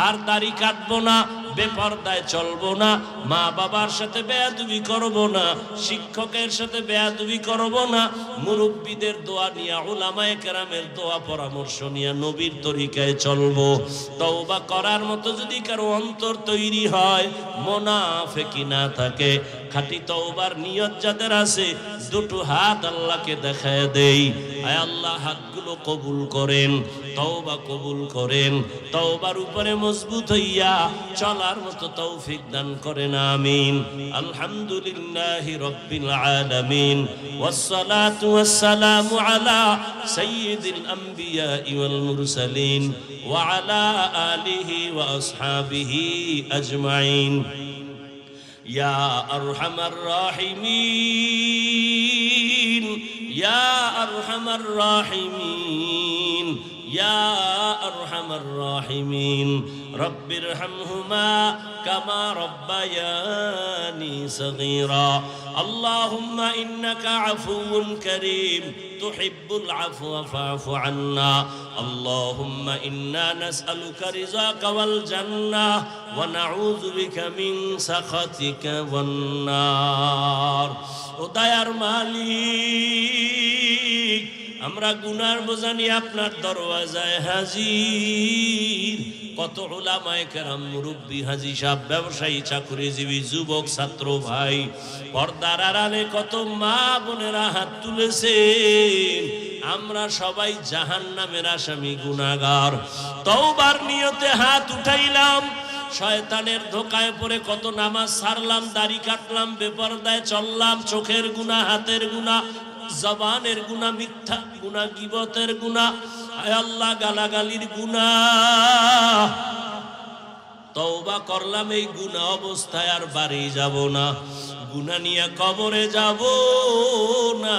আর দাড়ি কাটবো না, বেপরদায় চলবো না, মা বাবার সাথে বেয়াদবি করব না, শিক্ষকের সাথে বেয়াদবি করব না, মুরব্বীদের দোয়া নিয়ে, উলামায়ে কেরামের দোয়া পরামর্শ নিয়ে নবীর তরিকায় চলবো। তওবা করার মতো যদি কারো অন্তর তৈরি হয়, মুনাফিকি না থাকে, খাঁটি তওবার নিয়ত যাদের আছে, দুটো হাত আল্লাহকে দেখায় দেই। আয় আল্লাহ, হাতগুলো কবুল করেন, তওবা কবুল করেন, তওবার উপরে মজবুত হইয়া চলার মতো তৌফিক দান করেন, আমিন। আলহামদুলিল্লাহি রাব্বিল আলামিন, ওয়াসসালাতু ওয়াসসালামু আলা সাইয়্যিদিল আমবিয়া ওয়াল মুরসালিন ওয়া আলা আলিহি ওয়া আসহাবিহি আজমাইন। ইয়া আরহামার রাহিমিন, ইয়া আরহামার রাহিমিন, ইয়া আরহামার রাহিমিন। রব্বিরহামহুমা কামা রব্বায়ানি সগীরা। আল্লাহুম্মা ইন্নাকা আফুউন কারীম তুহিব্বুল আফওয়া ফা'ফু আন্না। আল্লাহুম্মা ইন্না নাসআলুকা রিযাকা ওয়াল জান্নাহ ওয়া নাউযু বিকা মিন সাখাতিকা ওয়ান নার। ও দয়ার মালিক, আমরা গুনার বোঝা নিয়ে আপনার দরওয়াজায় হাজির। কত উলামায়ে কেরাম, মুরব্বী, হাজী সাহেব, ব্যবসায়ী, চাকরিজীবী, যুবক, ছাত্র ভাই, পর্দার আড়ালে কত মা বোনেরা হাত তুলেছেন। আমরা সবাই জাহান্নামের আসামি, গুনাহগার। তওবার নিয়তে হাত উঠাইলাম, শয়তানের ধোকায় পড়ে কত নামাজ ছাড়লাম, দাড়ি কাটলাম, বেপরদায় চললাম, চোখের গুনাহ, হাতের গুনাহ, জবানের গুনাহ, মিথ্যা গুনাহ, গীবতের গুনাহ, আয় আল্লাহ, গালাগালির গুনাহ। তওবা করলাম, এই গুনাহ অবস্থায় আর বাড়ি যাব না, গুনাহ নিয়ে কবরে যাব না,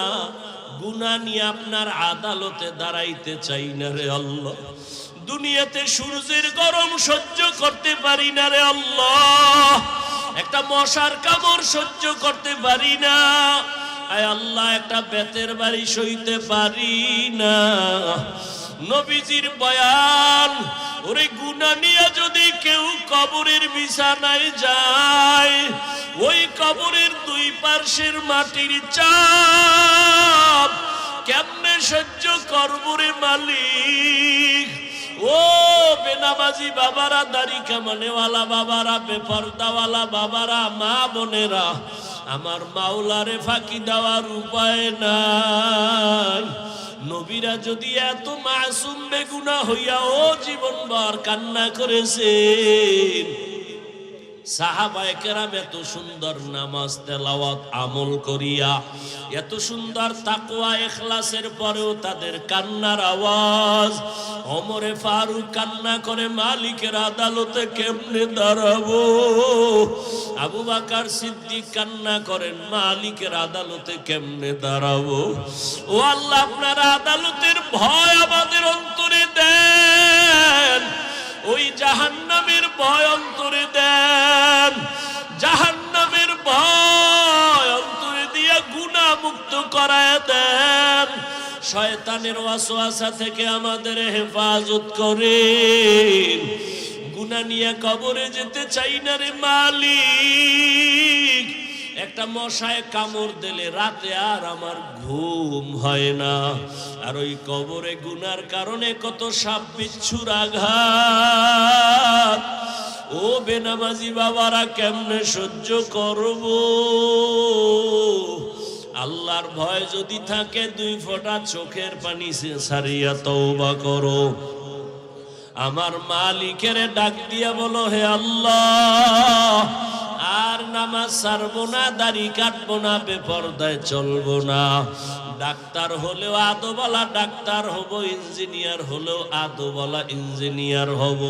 গুনাহ নিয়ে আপনার আদালতে দাঁড়াইতে চাই না রে আল্লাহ। দুনিয়াতে সূর্যের গরম সহ্য করতে পারি না রে আল্লাহ, একটা মশার কামড় সহ্য করতে পারি না, আয় আল্লাহ, একটা বেতের বাড়ি সইতে পারি না। নবীজির বয়ান, ওরে গুনাহ নিয়ে যদি কেউ কবরের বিছানায় যায়, ওই কবরের দুই পার্শ্বের মাটির চাপ কেমনে সহ্য করবো রে মালিক? ও বেনামাজি বাবারা, দাড়ি কামানেওয়ালা বাবারা, বেপরদাওয়ালা বাবারা, মা বোনেরা, আমার মাওলারে ফাঁকি দেওয়ার উপায় নাই। নবীরা যদি এত মাসুম বেগুনাহ হইয়া ও জীবনভর কান্না করেছেন, সাহাবায়ে কেরাম এত সুন্দর নামাজ তেলাওয়াত আমল করিয়া, এত সুন্দর তাকওয়া ইখলাসের পরেও তাদের কান্নার আওয়াজ। ওমরে ফারুক কান্না করে, মালিকের আদালতে কেমনে দাঁড়াবো? আবু বকর সিদ্দিক কান্না করেন, মালিকের আদালতে কেমনে দাঁড়াবো? ও আল্লাহ, আপনার আদালতের ভয় আমাদের অন্তরে দেন, ওই জাহান্নামের ভয় অন্তরে দেন, জাহান্নামের ভয় অন্তরে দিয়ে গুনাহ মুক্ত করায় দেন। শয়তানের ওয়াসওয়াসা থেকে আমাদের হেফাজত করেন। গুনাহ নিয়ে কবরে যেতে চাই না রে মালিক, একটা মশায় কামড় দিলে রাতে আর আমার ঘুম হয় না। আর ওই কবরে গুনার কারণে কত সাপ বিচ্ছুর আঘাত। ও বেনামাজি বাবারা কেমনে সহ্য করব? আল্লাহর ভয় যদি থাকে 2 ফোঁটা চোখের পানি ছাড়িয়া তওবা করো। আমার মালিকের ডাক দিয়া বলো, হে আল্লাহ, আর নামাজ ছাড়বো না, দাড়ি কাটবো না, বেপরদায় চলবো না। ডাক্তার হলেও আদোওয়ালা ডাক্তার হব, ইঞ্জিনিয়ার হলেও আদোওয়ালা ইঞ্জিনিয়ার হব।